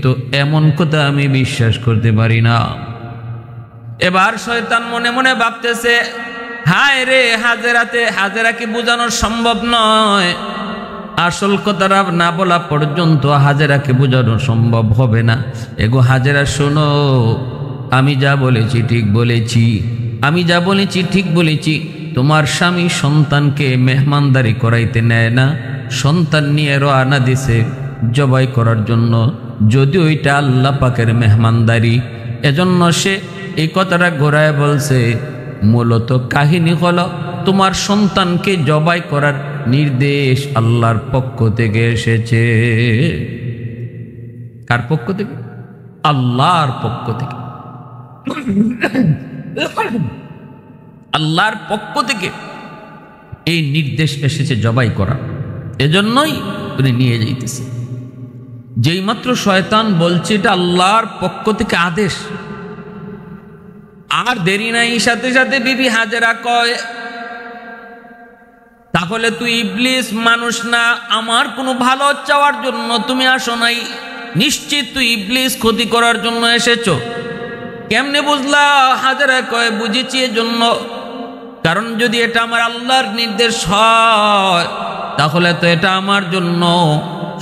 তো এমন কথা আমি বিশ্বাস করতে পারি না। এবার শয়তান মনে মনে ভাবতেছে, হায় রে, হাজেরাকে বোঝানো সম্ভব নয়। আসল কথাটা না বলা পর্যন্ত হাজেরাকে বোঝানো সম্ভব হবে না। এগো হাজেরা শোনো, আমি যা বলেছি ঠিক বলেছি, আমি যা বলেছি ঠিক বলেছি। তোমার স্বামী সন্তানকে মেহমানদারি করাইতে নেয় না, সন্তান নিয়ে রওনা দিছে জবাই করার জন্য। যদিও এটা আল্লাহ পাকের মেহমানদারি, এজন্য সে এই কথাটা ঘোরায় বলছে। মূলত কাহিনী হলো, তোমার সন্তানকে জবাই করার নির্দেশ আল্লাহর পক্ষ থেকে এসেছে। কার পক্ষ থেকে? আল্লাহর পক্ষ থেকে। আল্লাহর পক্ষ থেকে এই নির্দেশ এসেছে জবাই করা, এজন্যই উনি নিয়ে যাইতেছে। যেই মাত্র শয়তান বলছে এটা আল্লাহর পক্ষ থেকে আদেশ, আর দেরি নাই, সাথে সাথে বিবি হাজেরা কয়, তাহলে তুই ইবলিস, মানুষ না। আমার কোনো ভালো চাওয়ার জন্য তুমি আসো নাই, নিশ্চিত তুই ইবলিস, ক্ষতি করার জন্য এসেছো। কেমনে বুঝলা? হাজেরা কয়, বুঝেছি এজন্য, কারণ যদি এটা আমার আল্লাহর নির্দেশ হয় তাহলে তো এটা আমার জন্য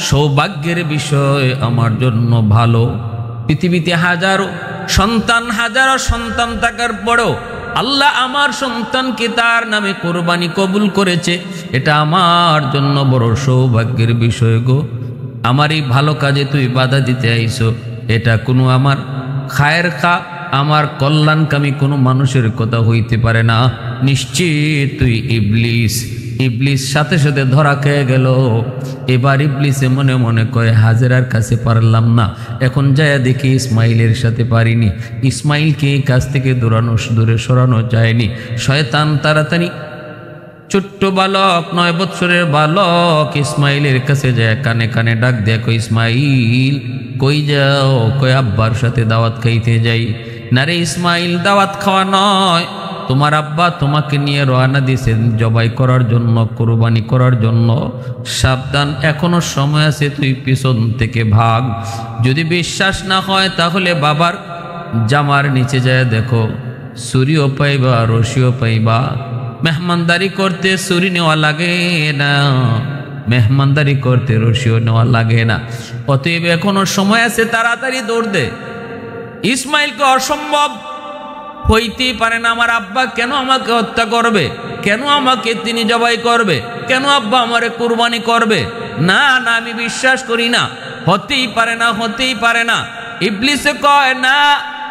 সৌভাগ্যের বিষয়, আমার জন্য ভালো। পৃথিবীতে হাজারো সন্তান থাকার পরেও আল্লাহ আমার সন্তানকে তার নামে কোরবানি কবুল করেছে, এটা আমার জন্য বড় সৌভাগ্যের বিষয় গো। আমার এই ভালো কাজে তুই বাধা দিতে আইছো, এটা কোনো আমার খায়ের খা, আমার কল্যাণকামী কোনো মানুষের কথা হইতে পারে না। নিশ্চিত তুই ইবলিস। ইবলিস সাথে সাথে ধরা খেয়ে গেল। এবার ইবলিসে মনে মনে কয়, হাজেরার কাছে পারলাম না, এখন যায় দেখি ইসমাইলের সাথে পারিনি, ইসমাইলকে এই কাছ থেকে দূরে সরানো যায়নি। শয়তান তাড়াতাড়ি ছোট্ট বালক, 9 বৎসরের বালক ইসমাইলের কাছে যায়, কানে কানে ডাক দেয়, কই ইসমাইল কই যাও? কই আব্বার সাথে দাওয়াত খাইতে যাই। না রে ইসমাইল, দাওয়াত খাওয়া নয়, তোমার আব্বা তোমাকে নিয়ে রওনা দিয়েছেন জবাই করার জন্য, কুরবানি করার জন্য। সাবধান, এখনো সময় আছে, তুই পিছন থেকে ভাগ। যদি বিশ্বাস না হয় তাহলে বাবার জামার নিচে যায় দেখো, ছুরিও পাইবা, রশিও পাইবা। মেহমানদারি করতে ছুরি নেওয়া লাগে না, মেহমানদারি করতে রশিও নেওয়া লাগে না। অতএব এখনো সময় আছে, তাড়াতাড়ি দৌড় দে। ইসমাইলকে অসম্ভব হইতেই পারে না, আমার আব্বা কেন আমাকে হত্যা করবে, কেন আমাকে তিনি জবাই করবে, কেন আব্বা আমারে কুরবানি করবে? না না, আমি বিশ্বাস করি না, হতেই পারে না, হতেই পারে না। ইবলিসে কয় না,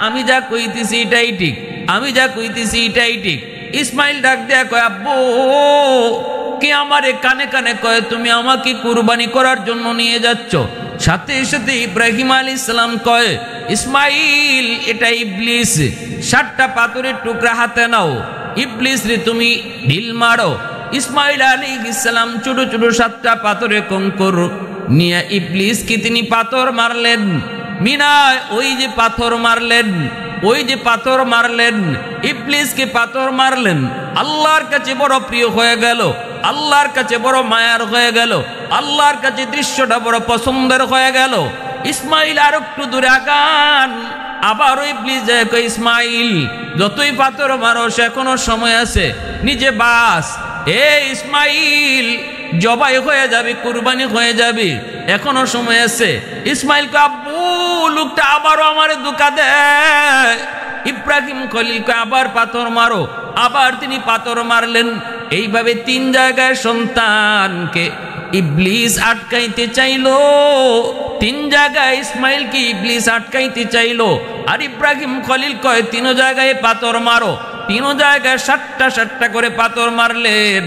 আমি যা কইতেছি এটাই ঠিক, আমি যা কইতেছি এটাই ঠিক। ইসমাইল ডাক দেয়া কয়, আব্বু কে আমারে কানে কানে কয় তুমি আমাকে কুরবানি করার জন্য নিয়ে যাচ্ছ। সাথে সাথে ইব্রাহিম আলাইহিস সালাম কয়, ইসমাইল এটা ইবলিস, 7টা পাথরের টুকরা হাতে নাও, ইবলিস রে তুমি ঢিল মারো। ইসমাইল আলাইহিস সালাম ছোট ছোট 7টা পাথরের কঙ্কর নিয়ে ইবলিসকে তিনি পাথর মারলেন। মিনায় ওই যে পাথর মারলেন, ওই যে পাথর মারলেন, ইবলিসকে পাথর মারলেন, আল্লাহর কাছে বড় প্রিয় হয়ে গেল, আল্লাহর কাছে বড় মায়ার হয়ে গেল, আল্লাহর কাছে দৃশ্যটা বড় পছন্দের হয়ে গেল। ইসমাইল আর একটু দূরে আগান, আবার ইবলিস যায় কয়, ইসমাইল যতই পাথর মারো এখনো সময় আছে, নিজে বাস। এ ইসমাইল জবাই হয়ে যাবে, কুরবানি হয়ে যাবে, এখনো সময় আছে। ইসমাইল কয়, আব্বু লোকটা আবারও আমারে ধোঁকা দেয়। ইব্রাহিম খলিল কয়, আবার পাথর মারো, আবার তিনি পাথর মারলেন। এইভাবে 3 জায়গায় সন্তানকে ইবলিস আটকাইতে চাইলো, 3 জায়গায় ইসমাইলকে ইবলিস আটকাইতে চাইলো। আর ইব্রাহিম খলিল কয়, 3 জায়গায় পাথর মারো, 3 জায়গায় 7টা করে পাথর মারলেন।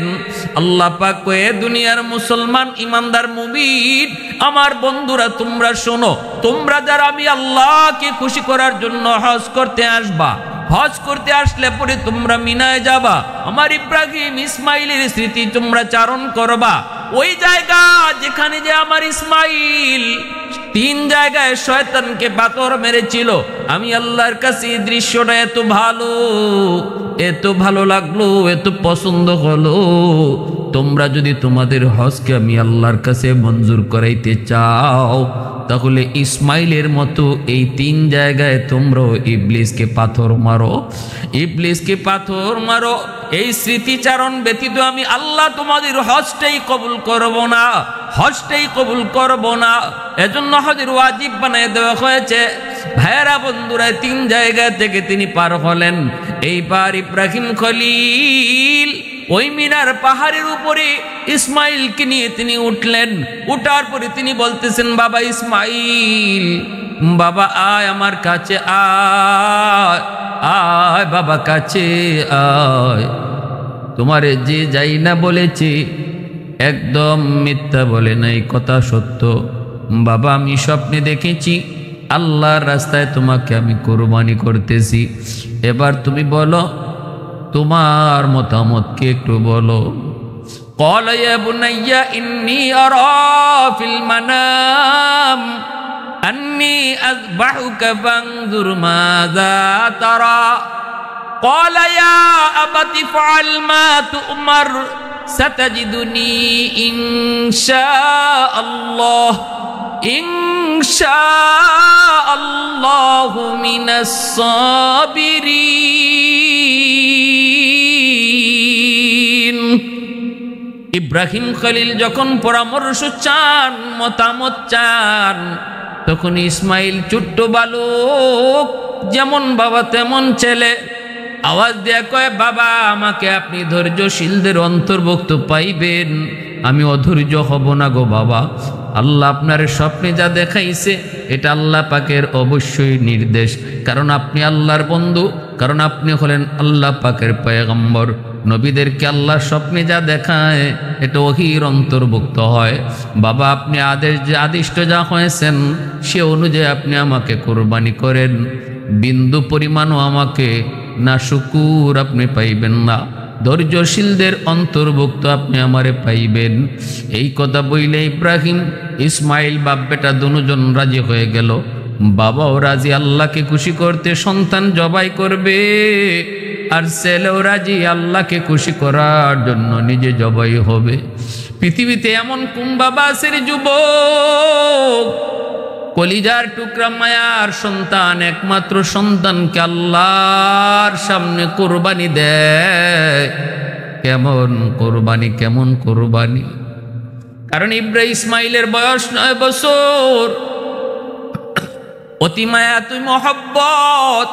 আল্লাহ পাক কয়ে, দুনিয়ার মুসলমান ইমানদার মুমিন আমার বন্ধুরা তোমরা শোনো, তোমরা যারা আমি আল্লাহকে খুশি করার জন্য হজ করতে আসবা, হজ করতে আসলে পরে তোমরা মিনায় যাবা, আমার ইব্রাহিম ইসমাইলের স্মৃতি তোমরা চারণ করবা। ওই জায়গা যেখানে যে আমার ইসমাইল 3 জায়গায় শয়তানকে পাথর মেরেছিল, আমি আল্লাহর কাছে এই দৃশ্যটা এত ভালো লাগলো, এত পছন্দ হলো। তোমরা যদি তোমাদের হজকে আমি আল্লাহর কাছে মঞ্জুর করাইতে চাও, তাহলে ইসমাইলের মতো এই 3 জায়গায় তোমরাও ইবলিসকে পাথর মারো, ইবলিসকে পাথর মারো। এই স্মৃতিচারণ ব্যতীত আমি আল্লাহ তোমাদের হজটাই কবুল করব না, হজটাই কবুল করব না। এজন্য হজের ওয়াজিব বানায় দেওয়া হয়েছে। ভাইয়েরা বন্ধুরা, 3 জায়গা থেকে তিনি পার হলেন। এইবার ইব্রাহিম খলিল ওই মিনার পাহাড়ের উপরে ইসমাইলকে নিয়ে তিনি উঠলেন। উঠার পরে তিনি বলতেছেন, বাবা ইসমাইল, বাবা আয় আমার কাছে, আয় আয় বাবা কাছে আয়। তোমারে যে যাই না বলেছি একদম মিথ্যা বলে নাই, কথা সত্য। বাবা আমি স্বপ্নে দেখেছি আল্লাহর রাস্তায় তোমাকে আমি কুরবানি করতেছি। এবার তুমি বলো তোমার মতামত কি একটু বলো। قال يا بني إني أرى في المنام أني أذبحك فانظر ماذا ترى قال يا أبت افعل ما تؤمر ستجدني إن شاء الله من الصابرين। ইব্রাহিম খলিল যখন পরামর্শ চান, মতামত চান, তখন ইসমাইল ছোট্ট বালক, যেমন বাবা তেমন ছেলে, আওয়াজ দেয়া কয়, বাবা আমাকে আপনি ধৈর্যশীলদের অন্তর্ভুক্ত পাইবেন, আমি অধৈর্য হব না গো বাবা। আল্লাহ আপনার স্বপ্নে যা দেখাইছে এটা আল্লাহ পাকের অবশ্যই নির্দেশ, কারণ আপনি আল্লাহর বন্ধু, কারণ আপনি হলেন আল্লাহ পাকের পয়গম্বর। নবীদেরকে আল্লাহ স্বপ্নে যা দেখায় এটা ওহীর অন্তর্ভুক্ত হয়। বাবা আপনি আদিষ্ট যা হয়েছেন সে অনুযায়ী আপনি আমাকে কুরবানি করেন, বিন্দু পরিমাণও আমাকে না শুকুর আপনি পাইবেন না, ধৈর্যশীলদের অন্তর্ভুক্ত আপনি আমারে পাইবেন। এই কথা বইলে ইব্রাহিম ইসমাইল বাপ বেটা দুজন রাজি হয়ে গেল। বাবাও রাজি আল্লাহকে খুশি করতে সন্তান জবাই করবে, আর ছেলেও রাজি আল্লাহকে খুশি করার জন্য নিজে জবাই হবে। পৃথিবীতে এমন কোন বাবা আছে রে যুবক, কলিজার টুকরা মায়ার সন্তান, একমাত্র সন্তানকে আল্লাহর সামনে কোরবানি দেয়? কেমন কোরবানি, কেমন কোরবানি! কারণ ইসমাইলের বয়স 9 বছর, অতি মায়া তুই মহব্বত।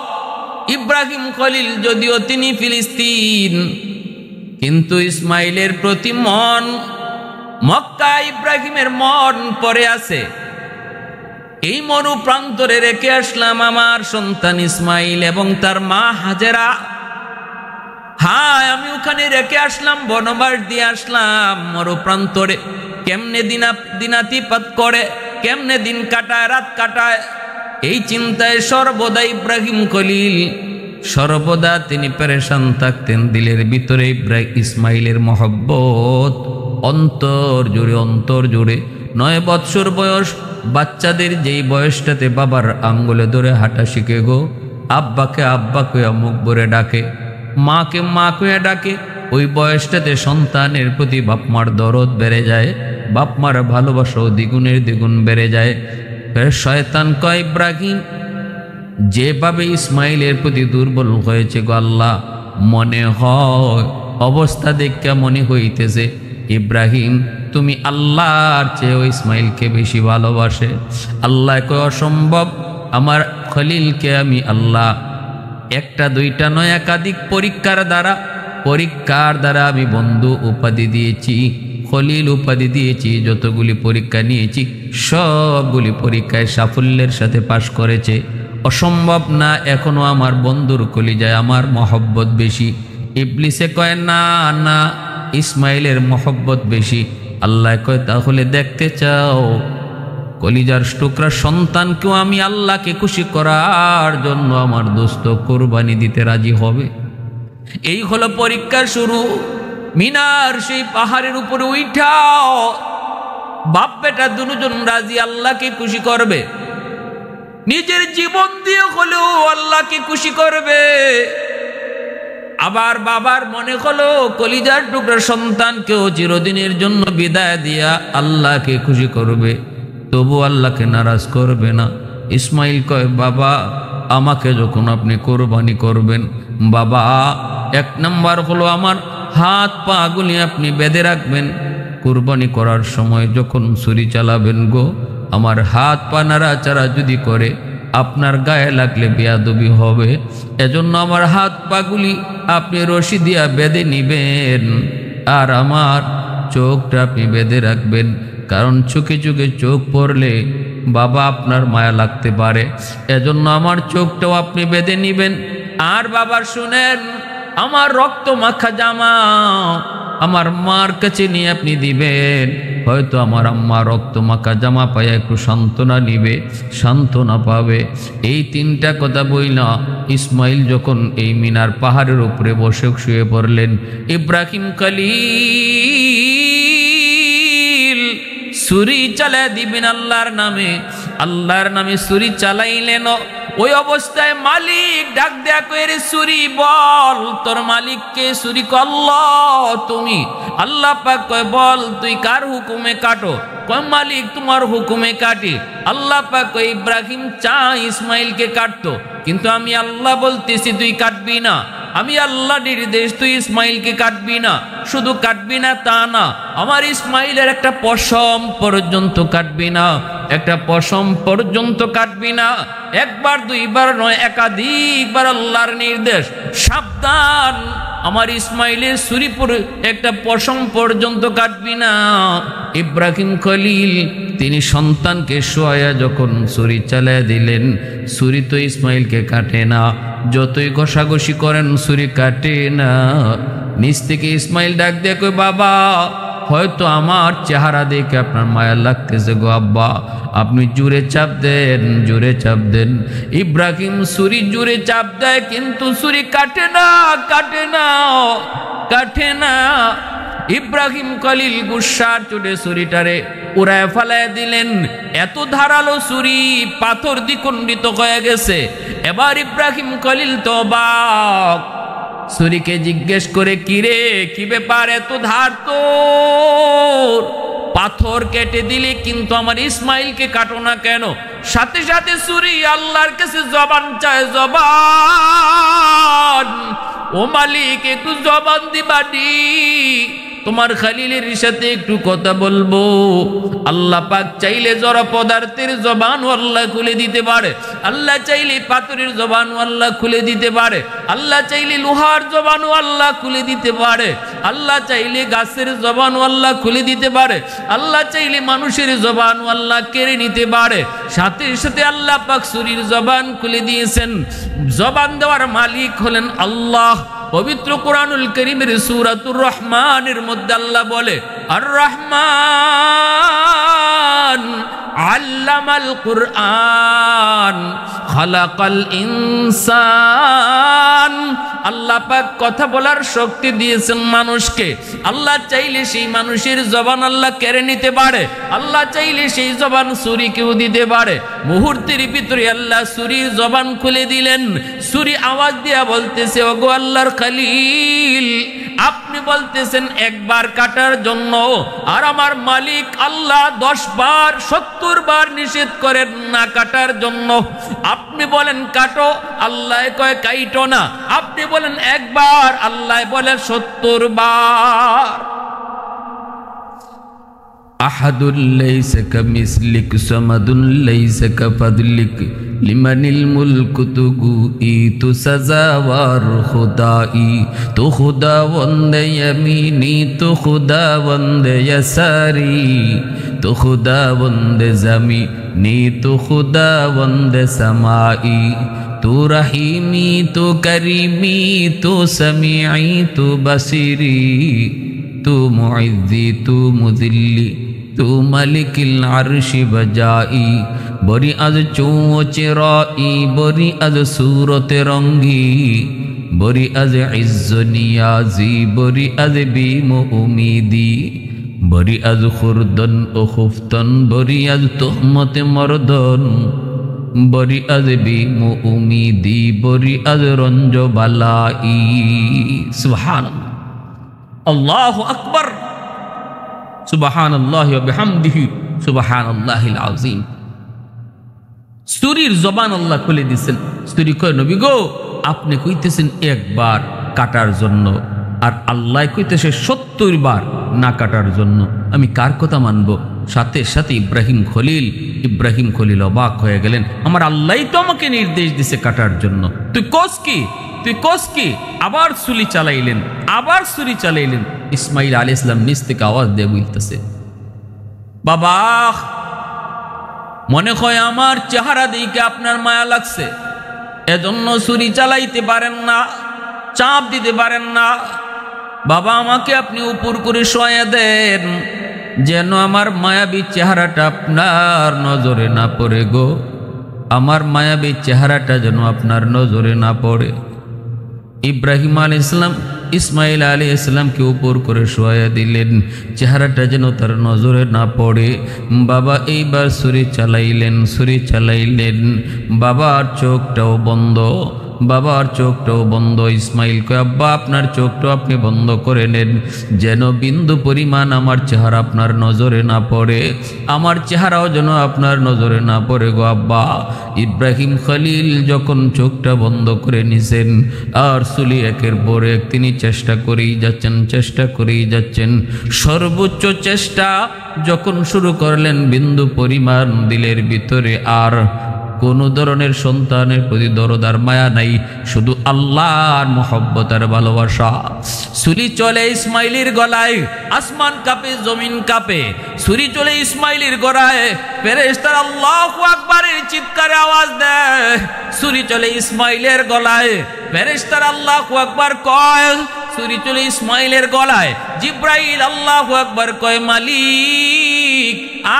ইব্রাহিম খলিল যদিও তিনি ফিলিস্তিন, কিন্তু ইসমাইলের প্রতি মন, মক্কা ইব্রাহিমের মন পড়ে আছে। এই মরু প্রান্তরে রেখে আসলাম আমার সন্তান ইসমাইল এবং তার মা হাজেরা। হ্যাঁ, আমি ওখানে রেখে আসলাম, বনবাস দিয়ে আসলাম মরু প্রান্তরে। কেমনে দিনাতিপাত করে, কেমনে দিন কাটায়, রাত কাটায়, এই চিন্তায় সর্বদা ইব্রাহিম খলিল, সর্বদা তিনি পেরেশান থাকতেন। দিলের ভিতরে ইসমাইলের মহব্বত অন্তর জুড়ে। 9 বৎসর বয়স বাচ্চাদের যেই বয়সটাতে বাবার আঙ্গুলে ধরে হাঁটা শিখে গো, আব্বাকে আব্বা কয়া মুখ ভরে ডাকে, মাকে মা কয়া ডাকে, ওই বয়সটাতে সন্তানের প্রতি বাপমার দরদ বেড়ে যায়, বাপমার ভালোবাসাও দ্বিগুণের দ্বিগুণ বেড়ে যায়। শয়তান কয়, ইব্রাহিম যেভাবে ইসমাইলের প্রতি দুর্বল হয়েছে গো আল্লাহ, মনে হয় অবস্থা দেখে মনে হইতেছে ইব্রাহিম তুমি আল্লাহর চেয়ে ইসমাইলকে বেশি ভালোবাসে। আল্লাহ কয়, অসম্ভব, আমার খলিলকে আমি আল্লাহ একটা দুইটা নয় একাধিক পরীক্ষার দ্বারা আমি বন্ধু উপাধি দিয়েছি, খলিল উপাধি দিয়েছি। যতগুলি পরীক্ষা নিয়েছি সবগুলি পরীক্ষায় সাফল্যের সাথে পাশ করেছে। অসম্ভব না, এখনো আমার বন্ধুর কলিজায় আমার মহব্বত বেশি। ইবলিসে কয়, না না, ইসমাইলের মহব্বত বেশি। আল্লাহ কয়, তাহলে দেখতে চাও কলিজার টুকরা সন্তানকেও আমি আল্লাহকে খুশি করার জন্য আমার দোস্ত কোরবানি দিতে রাজি হবে? এই হলো পরীক্ষার শুরু। মিনার সেই পাহাড়ের উপরে উঠাও, বাপ বেটা দুজন রাজি আল্লাহকে খুশি করবে, নিজের জীবন দিয়ে হলেও আল্লাহকে খুশি করবে। আবার বাবার মনে হলো কলিজার টুকরা সন্তানকেও চিরদিনের জন্য বিদায় দিয়া আল্লাহকে খুশি করবে, তবু আল্লাহকে নারাজ করবে না। ইসমাইল কয়, বাবা আমাকে যখন আপনি কোরবানি করবেন, বাবা 1 নাম্বার হলো আমার হাত পা গুলি আপনি বেঁধে রাখবেন। কোরবানি করার সময় যখন ছুরি চালাবেন গো, আমার হাত পা নাড়াচাড়া যদি করে আপনার গায়ে লাগলে বেয়াদবি হবে। এজন্য আমার হাত পাগুলি আপনি রশি দিয়া বেঁধে নিবেন, আর আমার চোখটা আপনি বেঁধে রাখবেন, কারণ চোখে চোখে চোখ পড়লে বাবা আপনার মায়া লাগতে পারে। এজন্য আমার চোখটাও আপনি বেঁধে নিবেন। আর বাবা শুনেন, আমার রক্ত মাখা জামা আমার মার কাছে নিয়ে আপনি দিবেন। হয়তো আমার আম্মা রক্ত মাখা জামা পায় একটু সান্ত্বনা নিবে, সান্ত্বনা পাবে। এই 3টা কথা বইলা ইসমাইল যখন এই মিনার পাহাড়ের উপরে বসে শুয়ে পড়লেন, ইব্রাহিম খলিল ছুরি চালা দিবেন আল্লাহর নামে ছুরি চালাইলেন। ওই অবস্থায় মালিক ডাক দেয়া কইরে, ছুরি বল তোর মালিককে। ছুরি কয়, আল্লাহ তুমি। আল্লাহ পাক কয়, বল তুই কার হুকুমে কাটো? কয়, মালিক তোমার হুকুমে কাটি। আল্লাহ পাক কয়, ইব্রাহিম চা ইসমাইলকে কাটতো, কিন্তু আমি আল্লাহ বলতেছি তুই কাটবি না। আমি আল্লাহ নির্দেশ, তুই ইসমাইলকে কাটবি না। শুধু কাটবি না তা না, আমার ইসমাইলের একটা পশম পর্যন্ত কাটবি না, একটা পশম পর্যন্ত কাটবি না। 1 বার 2 বার নয়, একাধিকবার আল্লাহর নির্দেশ, সাবধান, আমার ইসমাইলের ছুরি একটা পশম পর্যন্ত কাটবি না। ইব্রাহিম খলিল তিনি সন্তানকে শোয়া যখন ছুরি চালিয়ে দিলেন, ছুরি তো ইসমাইলকে কাটে না, যতই ঘষাঘষি করেন ছুরি কাটে না। নিচ থেকে ইসমাইল ডাক দিয়ে কই, বাবা হয়তো আমার চেহারা দেখে আপনার মায়া লাগতেছে গো আব্বা, আপনি জোরে চাপ দেন, জোরে চাপ দেন। ইব্রাহিম ছুরি জোরে চাপ দেয়, কিন্তু ছুরি কাটে না, কাটে না, কাটে না। ইব্রাহিম খলিল গুসার চোটে ছুরিটারে উড়ায় ফেলায় দিলেন। এত ধারালো ছুরি পাথর দ্বিখণ্ডিত হয়ে গেছে। এবার ইব্রাহিম খলিল তো অবাক, ছুরিকে জিজ্ঞেস করে, কিরে কি ব্যাপার, এত ধার তোর? পাথর কেটে দিলে কিন্তু আমার ইসমাইলকে কাটো না কেন? সাথে সাথে ছুরি আল্লাহর কাছে জবান চায়, জবান, ও মালিক একটু জবান দিবানি, তোমার খলিলের সাথে একটু কথা বলবো। আল্লাহ পাক চাইলে জড় পদার্থের জবান আল্লাহ খুলে দিতে পারে, আল্লাহ চাইলে পাথরের জবান আল্লাহ খুলে দিতে পারে, আল্লাহ চাইলে লোহার জবান আল্লাহ খুলে দিতে পারে, আল্লাহ চাইলে গাছের জবান আল্লাহ খুলে দিতে পারে, আল্লাহ চাইলে মানুষের জবান আল্লাহ কেড়ে নিতে পারে। সাথে সাথে আল্লাহ পাক ছুরির জবান খুলে দিয়েছেন। জবান দেওয়ার মালিক হলেন আল্লাহ। পবিত্র কোরআনুল কারীমের সূরাতুর রহমানের মধ্যে আল্লাহ বলে, আর রহমান আল্লামাল কুরআন খালাকাল ইনসান। আল্লাহ পাক কথা বলার শক্তি দিয়েছেন মানুষকে। আল্লাহ চাইলে সেই মানুষের জবান আল্লাহ কেড়ে নিতে পারে, আল্লাহ চাইলে সেই জবান ছুরিকেও দিতে পারে। মুহূর্তের ভিতরে আল্লাহ ছুরির জবান খুলে দিলেন। ছুরি আওয়াজ দিয়া বলতেছে, ওগো আল্লাহর খলিল, আপনি বলতেছেন একবার কাটার জন্য, আর আমার মালিক আল্লাহ 10 বার 70 বার নিষেধ করেন না কাটার জন্য। আপনি বলেন কাটো, আল্লাহ কয় কাইটো না। আপনি বলেন একবার, আল্লাহ বলেন 70 বার। আহাদুল লাইসা কামিসলিক সামাদুল লাইসা কাফাদলিক লিমানিল মুলকু তুগু ই তু সাজাওয়ার খুদাই, তো খুদা বন্দে ইয়ামিনি, তো খুদা বন্দে ইয়াসারি, তো খুদা বন্দে জামিনি, তো খুদা বন্দে সামাই, তু রহিমি, তু করিমি, তু সামিঈ, তু বসিরি, তু মুইজ্জি, তু মুযিল্লি, তু মালিকিল আরশি বজাই। বরি আজ চৌচে রাই, বরি আজ সুরতে রঙ্গি, বরি আজ ইজ্জ নিয়াজি, বরি আজ বিম উমিদি, বরি আজ খুরদন ও খুফতন, বরি আজ তুহমতে মরদন, বরি আজ বিম উমিদি, বরি আজ রঞ্জ বালাই। সুবহানাল্লাহ, আল্লাহু আকবার, সুবহানাল্লাহি ওয়া বিহামদিহি, সুবহানাল্লাহিল আযীম। ছুরির জবান আল্লাহ খুলে দিয়েছেন। ছুরি কয়, নবী গো, আপনি কইতেছেন একবার কাটার জন্য, আর আল্লাহ কইতেছে 70 বার না কাটার জন্য। আমি কার কথা মানব? সাথে সাথে ইব্রাহিম খলিল অবাক হয়ে গেলেন। আমার আল্লাহই তো আমাকে নির্দেশ দিছে কাটার জন্য, তুই কোস কি, তুই কোস কি? আবার ছুরি চালাইলেন, আবার ছুরি চালাইলেন। ইসমাইল আলাইহিস সালাম নিচ থেকে আওয়াজ দিয়ে বলতেছে, বাবা, মনে হয় আমার চেহারা দেখে আপনার মায়া লাগছে, এজন্য ছুরি চালাইতে পারেন না, চাপ দিতে পারেন না। বাবা, আমাকে আপনি উপর করে শোয়া দেন, যেন আমার মায়াবী চেহারাটা আপনার নজরে না পড়ে গো, আমার মায়াবী চেহারাটা যেন আপনার নজরে না পড়ে। ইব্রাহিম আলাইহিস সালাম ইসমাইল আলাইহিস সালামকে উপর করে শোয়া দিলেন, চেহারাটা যেন তার নজরে না পড়ে। বাবা এইবার ছুরি চালাইলেন। বাবার চোখটাও বন্ধ, বাবার চোখটাও বন্ধ। ইসমাইল কয়, আব্বা, আপনার চোখটাও আপনি বন্ধ করে নেন, যেন বিন্দু পরিমাণ আমার চেহারা আপনার নজরে না পড়ে, আমার চেহারাও যেন আপনার নজরে না পড়ে গো আব্বা। ইব্রাহিম খলিল যখন চোখটা বন্ধ করে নিছেন, আর ছুরি একের পর এক তিনি চেষ্টা করেই যাচ্ছেন। সর্বোচ্চ চেষ্টা যখন শুরু করলেন, বিন্দু পরিমাণ দিলের ভিতরে আর কোনো ধরনের সন্তানের প্রতি দরদ আর মায়া নাই, শুধু আল্লাহর মহব্বত আর ভালোবাসা। ছুরি চলে ইসমাইলের গলায়, আসমান কাঁপে, জমিন কাঁপে। ছুরি চলে ইসমাইলের গলায়, ফেরেশতারা আল্লাহু আকবারের চিৎকারে আওয়াজ দেয়। ছুরি চলে ইসমাইলের গলায়, ফেরেশতারা আল্লাহু আকবার কয়। ছুরি চলে ইসমাইলের গলায়, জিব্রাইল আল্লাহু আকবার কয়, মালিক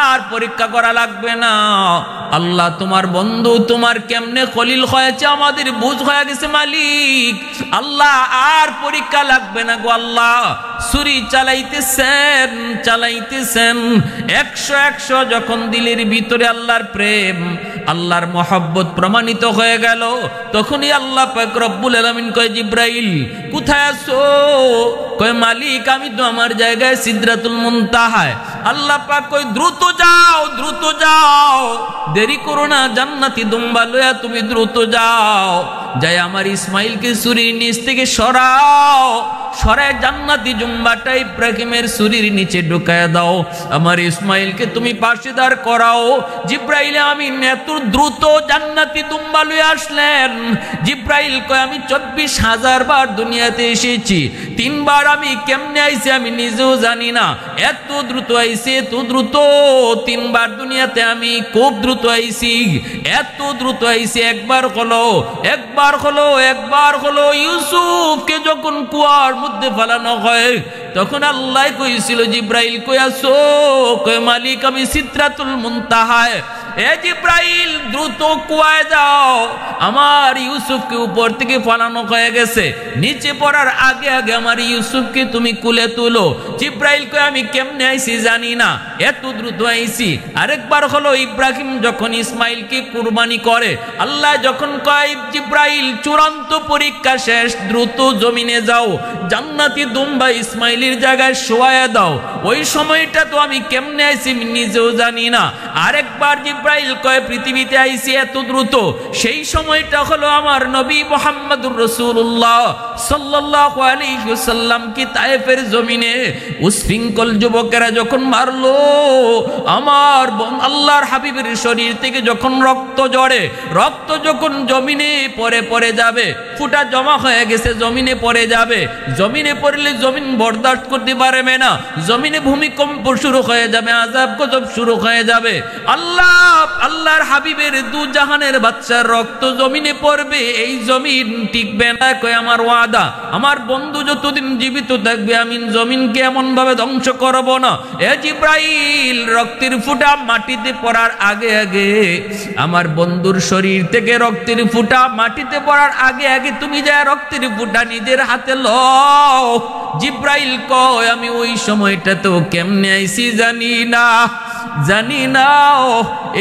আর পরীক্ষা করা লাগবে না, আল্লাহ তোমার বন্ধু, তোমার কেমনে খলিল হয়েছে আমাদের বুঝ হয়ে গেছে মালিক, আল্লাহ আর পরীক্ষা লাগবে না গো আল্লাহ। ছুরি চালাইতেছেন 100 যখন দিলের ভিতরে আল্লাহর প্রেম আল্লাহর মহব্বত প্রমাণিত হয়ে গেল, তখনই আল্লাহ পাক রব্বুল আলামিন কয় জিব্রাইল কোথায় আছো? কয় মালিক আমি তো আমার জায়গায় সিদরাতুল মুনতাহায়। আল্লাহ পাক কয় দ্রুত যাও, দেরি করো না, জান্নাতি দুম্বা লয়া তুমি দ্রুত যাও, যাই আমার ইসমাইলকে ছুরির নিচ থেকে সরায় জান্নাতি জুম্বাটা ইব্রাহিমের ছুরির নিচে ঢুকায় দাও, আমার ইসমাইলকে তুমি পাশে দাঁড় করাও। জিব্রাইল আমিন এত দ্রুত জান্নাতি দুম্বা লয়ে আসলেন। জিব্রাইল কয় আমি 24,000 বার দুনিয়াতে এসেছি, 3 বার আমি কেমনে আইছি আমি নিজেও জানি না, এত দ্রুত আইছি, এত দ্রুত 3 বার দুনিয়াতে আমি খুব দ্রুত আইছি, এত দ্রুত আইছি। একবার হলো ইউসুফকে যখন কুয়ার মধ্যে ফেলানো হয় তখন আল্লাহ কইছিল জিব্রাইল কই আছো? কই মালিক আমি সিদরাতুল মুনতাহায়। এ জিব্রাইল দ্রুত কুয়ায় যাও, আমার ইউসুফকে উপর থেকে ফলানো হয়ে গেছে, নিচে পড়ার আগে আমার ইউসুফকে তুমি কুলে তুলো। জিব্রাইল কয় আমি কেমনে আইছি জানি না, এত দ্রুত আইছি। আরেকবার হলো ইব্রাহিম যখন ইসমাইলকে কুরবানি করে, আল্লাহ যখন কয় জিব্রাইল চূড়ান্ত পরীক্ষা শেষ, দ্রুত জমিনে যাও, জান্নাতি দুম্বা ইসমাইলের জায়গায় শোয়ায়া দাও। ওই সময়টা তো আমি কেমনে আইছি নিজেও জানি না। আরেকবার জিব্রাইল কয় পৃথিবীতে আইছি এত দ্রুত, সেই সময়টা হলো আমার নবী মুহাম্মদুর রাসূলুল্লাহ সাল্লাল্লাহু আলাইহি ওয়াসাল্লাম কি তায়েফের জমিনে উশৃঙ্খল যুবকেরা যখন মারলো, আমার আল্লাহর হাবিবের শরীর থেকে যখন রক্ত ঝরে, রক্ত যখন জমিনে পড়ে যাবে, ফুটা জমা হয়ে গেছে জমিনে পড়ে যাবে, জমিনে পড়লে জমিন বরদাস্ত করতে পারবে না, জমিনে ভূমিকম্প শুরু হয়ে যাবে, আযাব গজব শুরু হয়ে যাবে। আল্লাহর হাবিবের দু জাহানের বাচ্চার রক্ত জমিনে পড়বে, এই জমিন টিকবে না। কয় আমার ওয়াদা, আমার বন্ধু যতদিন জীবিত থাকবে আমি জমিনকে এমন ভাবে ধ্বংস করব না। এ জিব্রাইল রক্তের ফুটা মাটিতে পড়ার আগে আমার বন্ধুর শরীর থেকে রক্তের ফুটা মাটিতে পড়ার আগে তুমি যা রক্তের ফুটা নিজের হাতে লও। জিব্রাইল কয় আমি ওই সময়টাতেও কেমনে আইছি জানি না।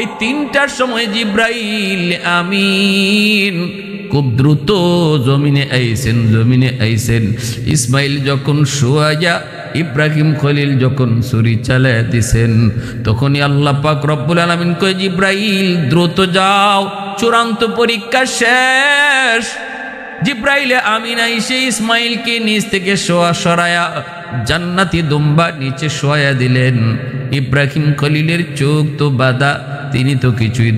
এই 3টার সময় জিব্রাইল আমিন খুব দ্রুত জমিনে আইছেন। ইসমাইল যখন শোয়া, ইব্রাহিম খলিল যখন ছুরি চালায় দিছেন, তখনই আল্লাহ পাক রব্বুল আলামিন কয় জিব্রাইল দ্রুত যাও, চূড়ান্ত পরীক্ষা শেষ। জিব্রাইল আমিন আইসে ইসমাইলকে নিচ থেকে সরায়া জান্নাতি দুম্বা নিচে শোয়া দিলেন। ইব্রাহিম খলিলের চোখ তো বাঁধা, তিনি তো কিছুই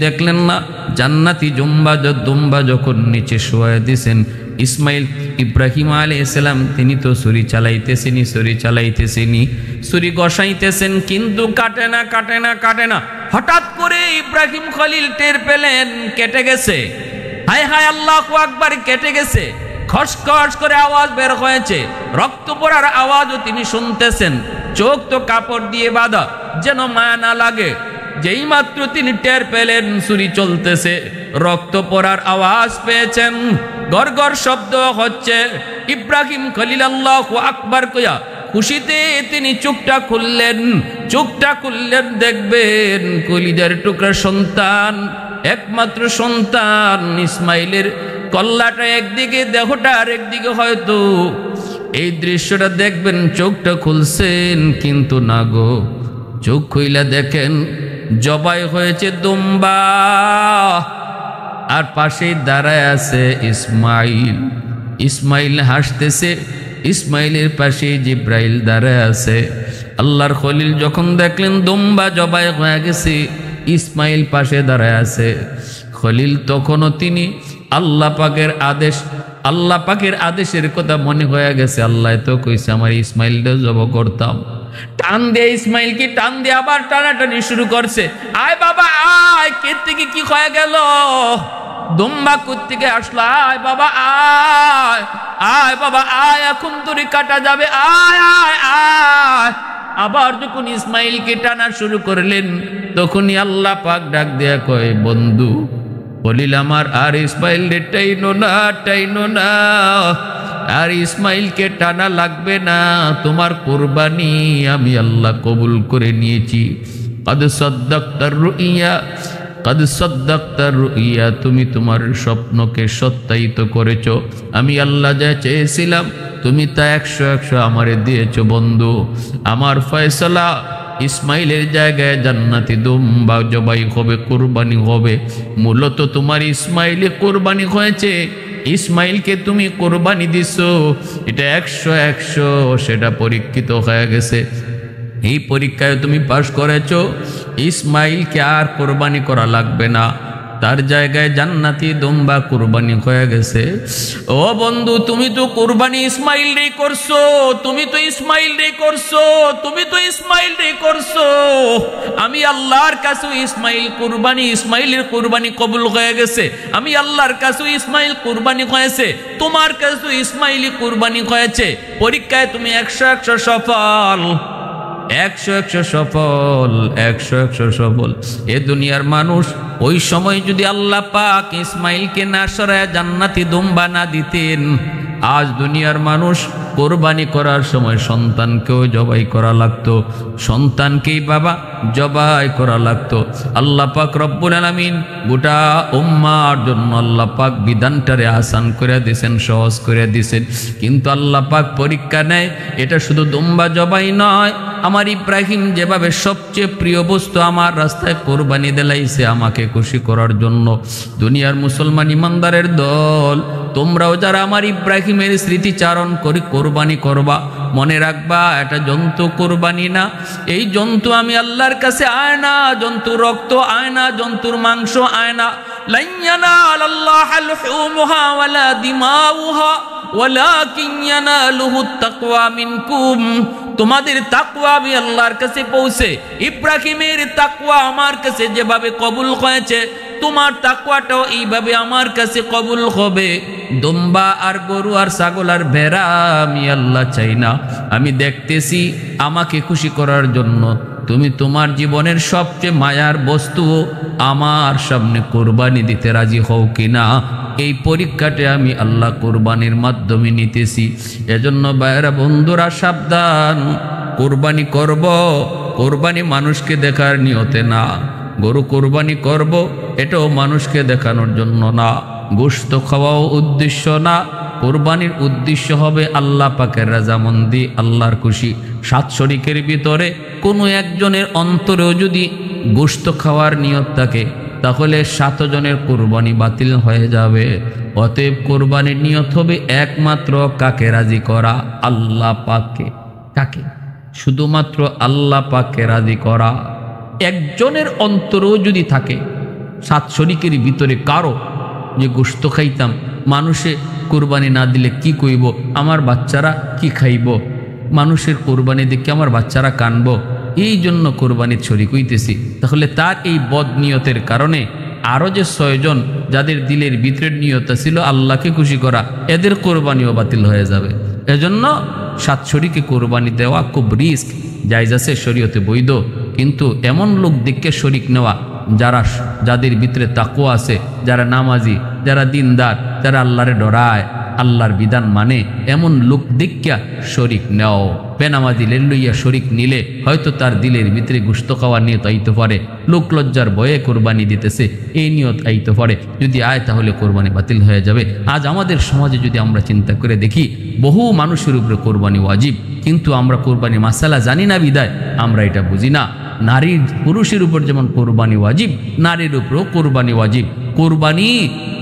দেখলেন না। জান্নাতি দুম্বা যখন নিচে শোয়া দিছেন, ইসমাইল ইব্রাহিম আলাইহিস সালাম তিনি তো ছুরি চালাইতেছেনি, ছুরি কষাইতেছেন, কিন্তু কাটে না। হঠাৎ করে ইব্রাহিম খলিল টের পেলেন কেটে গেছে। হায় আল্লাহু আকবার, কেটে গেছে। খসখস করে আওয়াজ বের হয়েছে, রক্ত পড়ার আওয়াজও তিনি শুনতেছেন। চোখ তো কাপড় দিয়ে বাঁধা, যেন মায়া না লাগে। যেই মাত্র তিনি টের পেলেন ছুরি চলতেছে, রক্ত পড়ার আওয়াজ পেয়েছেন, গড়গড় শব্দ হচ্ছে, ইব্রাহিম খলিল আল্লাহু আকবার কইয়া খুশিতে তিনি চোখটা খুললেন, দেখবেন কলিজার টুকরা সন্তান, একমাত্র সন্তান ইসমাইলের কল্লাটা একদিকে, দেহটা আরেকদিকে। হয়তো এই দৃশ্যটা দেখবেন, চোখটা খুলছেন, কিন্তু না গো, চোখ খুইলা দেখেন জবাই হয়েছে দুম্বা, আর পাশেই দাঁড়ায় আছে ইসমাইল হাসতেছে, ইসমাইলের পাশে জিব্রাইল দাঁড়ায় আছে। আল্লাহর খলিল যখন দেখলেন দুম্বা জবাই হয়ে গেছে, ইসমাইল পাশে দাঁড়ায় আছে। খলিল তখনও তিনি আল্লাহ পাকের আদেশের কথা মনে হয়ে গেছে। আল্লাহ তো কইছে আমার ইসমাইলটা জব করতাম। টান দিয়ে ইসমাইলকে টান দিয়ে আবার টানাটানি শুরু করছে। আয় বাবা আয়, কে থেকে কি হয়ে গেল, দুম্বা কোত্থেকে আসলো, আয় বাবা আয়, এখন তোরে কাটা যাবে, আয়। আবার যখন ইসমাইলকে টানা শুরু করলেন, তখনই আল্লাহ পাক ডাক দেয়া কয় বন্ধু খলিল আমার আর ইসমাইল টাইনো না, আর ইসমাইলকে টানা লাগবে না, তোমার কুরবানি আমি আল্লাহ কবুল করে নিয়েছি। কদ সাদ্দাকতার রুইয়া, কদ সাদ্দাকতার রুইয়া, তুমি তোমার স্বপ্নকে সত্যায়িত করেছো। আমি আল্লাহ যা চেয়েছিলাম তুমি তা 100 আমারে দিয়েছো বন্ধু। আমার ফয়সালা ইসমাইলের জায়গায় জান্নাতি দুম্বা জবাই হবে, কুরবানি হবে। মূলত তোমার ইসমাইলে কুরবানি হয়েছে, ইসমাইলকে তুমি কুরবানি দিছো, এটা 100 সেটা পরীক্ষিত হয়ে গেছে। এই পরীক্ষায় তুমি পাশ করেছো, ইসমাইলকে আর কুরবানি করা লাগবে না, তার জায়গায় জান্নাতি দুম্বা কুরবানি হয়ে গেছে। ও বন্ধু, তুমি তো কুরবানি ইসমাইল রে করছো, তুমি তো ইসমাইল রে করছো, তুমি তো ইসমাইল রে করছো। আমি আল্লাহর কাছে ইসমাইল কুরবানি, ইসমাইলের কুরবানি কবুল হয়ে গেছে। আমি আল্লাহর কাছে ইসমাইল কুরবানি হয়েছে, তোমার কাছে ইসমাইলি কুরবানি হয়েছে। পরীক্ষায় তুমি 100 সফল, 100 সফল, 100 সফল। এ দুনিয়ার মানুষ ওই সময় যদি আল্লাহ পাক ইসমাইলকে না সরায় জান্নাতি দুম্বা না দিতেন, আজ দুনিয়ার মানুষ কোরবানি করার সময় সন্তানকেও জবাই করা লাগতো, সন্তানকেই বাবা জবাই করা লাগতো। আল্লাহ পাক রব্বুল আলামিন গোটা উম্মার জন্য আল্লাহ পাক বিধানটারে আসান করে দিয়েছেন, সহজ করে দিয়েছেন। কিন্তু আল্লাহ পাক পরীক্ষা নেয়, এটা শুধু দুম্বা জবাই নয়, আমার ইব্রাহিম যেভাবে সবচেয়ে প্রিয় বস্তু আমার রাস্তায় কোরবানি দিলাইছে আমাকে খুশি করার জন্য। দুনিয়ার মুসলমান ইমানদারের দল, তোমরাও যারা আমার ইব্রাহিমের স্মৃতিচারণ করে কোরবানি করবা, মনে রাখবা এটা জন্তু কোরবানি না। এই জন্তু আমি আল্লাহর কাছে আয়না, জন্তুর রক্ত আয়না, জন্তুর মাংস আয়না। লান ইয়ানালাল্লাহা লুহুমুহা ওয়ালা দিমাউহা ওয়ালাকিন ইয়ানালুহুত তাকওয়া মিনকুম। তোমাদের তাকওয়া আমি আল্লাহর কাছে পৌঁছে, ইব্রাহিমের তাকওয়া আমার কাছে যেভাবে কবুল হয়েছে, তোমার তাকওয়াটাও এইভাবে আমার কাছে কবুল হবে। দুম্বা আর গরু আর ছাগল আর ভেড়া আমি আল্লাহ চাই না, আমি দেখতেছি আমাকে খুশি করার জন্য তুমি তোমার জীবনের সবচেয়ে মায়ার বস্তু আমার সামনে কোরবানি দিতে রাজি হও কিনা। এই পরীক্ষাটা আমি আল্লাহ কোরবানির মাধ্যমে নিতেছি। এজন্য ভাইরা বন্ধুরা সাবধান, কোরবানি করব, কোরবানি মানুষকে দেখার নিয়তে না। গরু কোরবানি করব, এটাও মানুষকে দেখানোর জন্য না, গোশত খাওয়াও উদ্দেশ্য না। কোরবানির উদ্দেশ্য হবে আল্লাহ পাকের রাজামন্দি, আল্লাহর খুশি। 7 শরীকের ভিতরে কোনো একজনের অন্তরেও যদি গোশত খাওয়ার নিয়ত থাকে, তাহলে 7 জনের কোরবানি বাতিল হয়ে যাবে। অতএব কোরবানির নিয়ত হবে একমাত্র কাকে রাজি করা, আল্লাহ পাককে। কাকে? শুধুমাত্র আল্লাহ পাককে রাজি করা। একজনের অন্তরেও যদি থাকে, 7 শরীকের ভিতরে কারো যে গোশত খাইতাম, মানুষে কোরবানি না দিলে কি কইব, আমার বাচ্চারা কি খাইব, মানুষের কোরবানি দেখে আমার বাচ্চারা কানবো, এই জন্য কোরবানির শরীক হইতেছি, তাহলে তার এই বদ নিয়তের কারণে আরও যে 6 জন যাদের দিলের ভিতরের নিয়ত ছিল আল্লাহকে খুশি করা, এদের কোরবানিও বাতিল হয়ে যাবে। এজন্য 7 শরীকে কোরবানি দেওয়া খুব রিস্ক, জায়েজ আছে, শরীয়তে বৈধ। কিন্তু এমন লোক দেখে শরীক নেওয়া যাদের ভিতরে তাকওয়া আছে, যারা নামাজি, যারা দিনদার, যারা আল্লাহরে ডরায়, আল্লাহর বিধান মানে, এমন লোক দেখিয়া শরীক নেও। বেনামাজি লইয়া শরীক নিলে হয়তো তার দিলের ভিতরে গোশত খাওয়ার নিয়ত আইতে পারে, লোক লজ্জার ভয়ে কোরবানি দিতেছে এই নিয়ত আইতে পারে, যদি আয় তাহলে কোরবানি বাতিল হয়ে যাবে। আজ আমাদের সমাজে যদি আমরা চিন্তা করে দেখি, বহু মানুষের উপরে কোরবানি ওয়াজিব, কিন্তু আমরা কোরবানি মাসালা জানি না বিদায় আমরা এটা বুঝি না। নারীর পুরুষের উপর যেমন কোরবানি ওয়াজিব, নারীর উপরেও কোরবানি ওয়াজিব।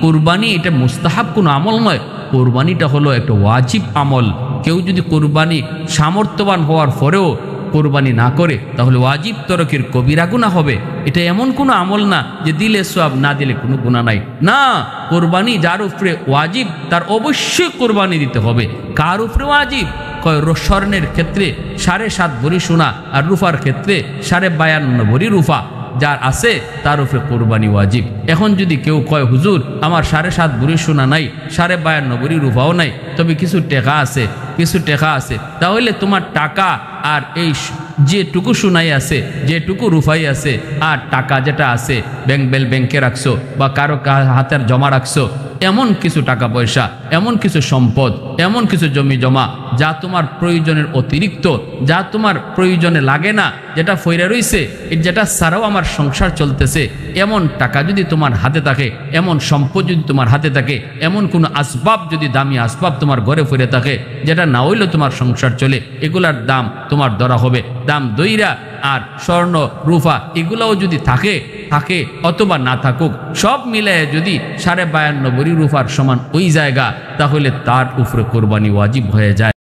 কোরবানি এটা মুস্তাহাব কোনো আমল নয়, কোরবানিটা হলো একটা ওয়াজিব আমল। কেউ যদি কোরবানি সামর্থ্যবান হওয়ার পরেও কোরবানি না করে, তাহলে ওয়াজিব তরকের কবিরা গুনাহ হবে। এটা এমন কোনো আমল না যে দিলে সওয়াব, না দিলে কোনো গুনাহ নাই। না, কোরবানি যার উপরে ওয়াজিব তার অবশ্যই কোরবানি দিতে হবে। কার উপরে ওয়াজিব? কয় স্বর্ণের ক্ষেত্রে 7.5 ভরি সোনা, আর রূপার ক্ষেত্রে 52.5 ভরি রূপা যার আছে তার উপরে কোরবানি ওয়াজিব। এখন যদি কেউ কয় হুজুর আমার 7.5 ভরি সোনা নাই, 52.5 ভরি রূপাও নাই, তবে কিছু টাকা আছে, তাহলে তোমার টাকা আর এই যেটুকু সোনাই আছে, যেটুকু রূপাই আছে, আর টাকা যেটা আছে ব্যাংকে রাখছো বা কারো হাতের জমা রাখছো, এমন কিছু টাকা পয়সা এমন কিছু সম্পদ, এমন কিছু জমি জমা যা তোমার প্রয়োজনের অতিরিক্ত, যা তোমার প্রয়োজনে লাগে না, যেটা ফইরা রইছে, যেটা ছাড়াও আমার সংসার চলতেছে, এমন টাকা যদি তোমার হাতে থাকে, এমন সম্পদ যদি তোমার হাতে থাকে, এমন কোনো আসবাব যদি দামি আসবাব তোমার ঘরে ফিরে থাকে যেটা না হইলেও তোমার সংসার চলে, এগুলার দাম তোমার ধরা হবে। দাম দইরা আর স্বর্ণ রূপা এগুলাও যদি থাকে অথবা না থাকুক, সব মিলে যদি 52.5 ভরি রূপার সমান ওই জায়গা, তাহলে তার উপরে কোরবানি ওয়াজিব হয়ে যায়।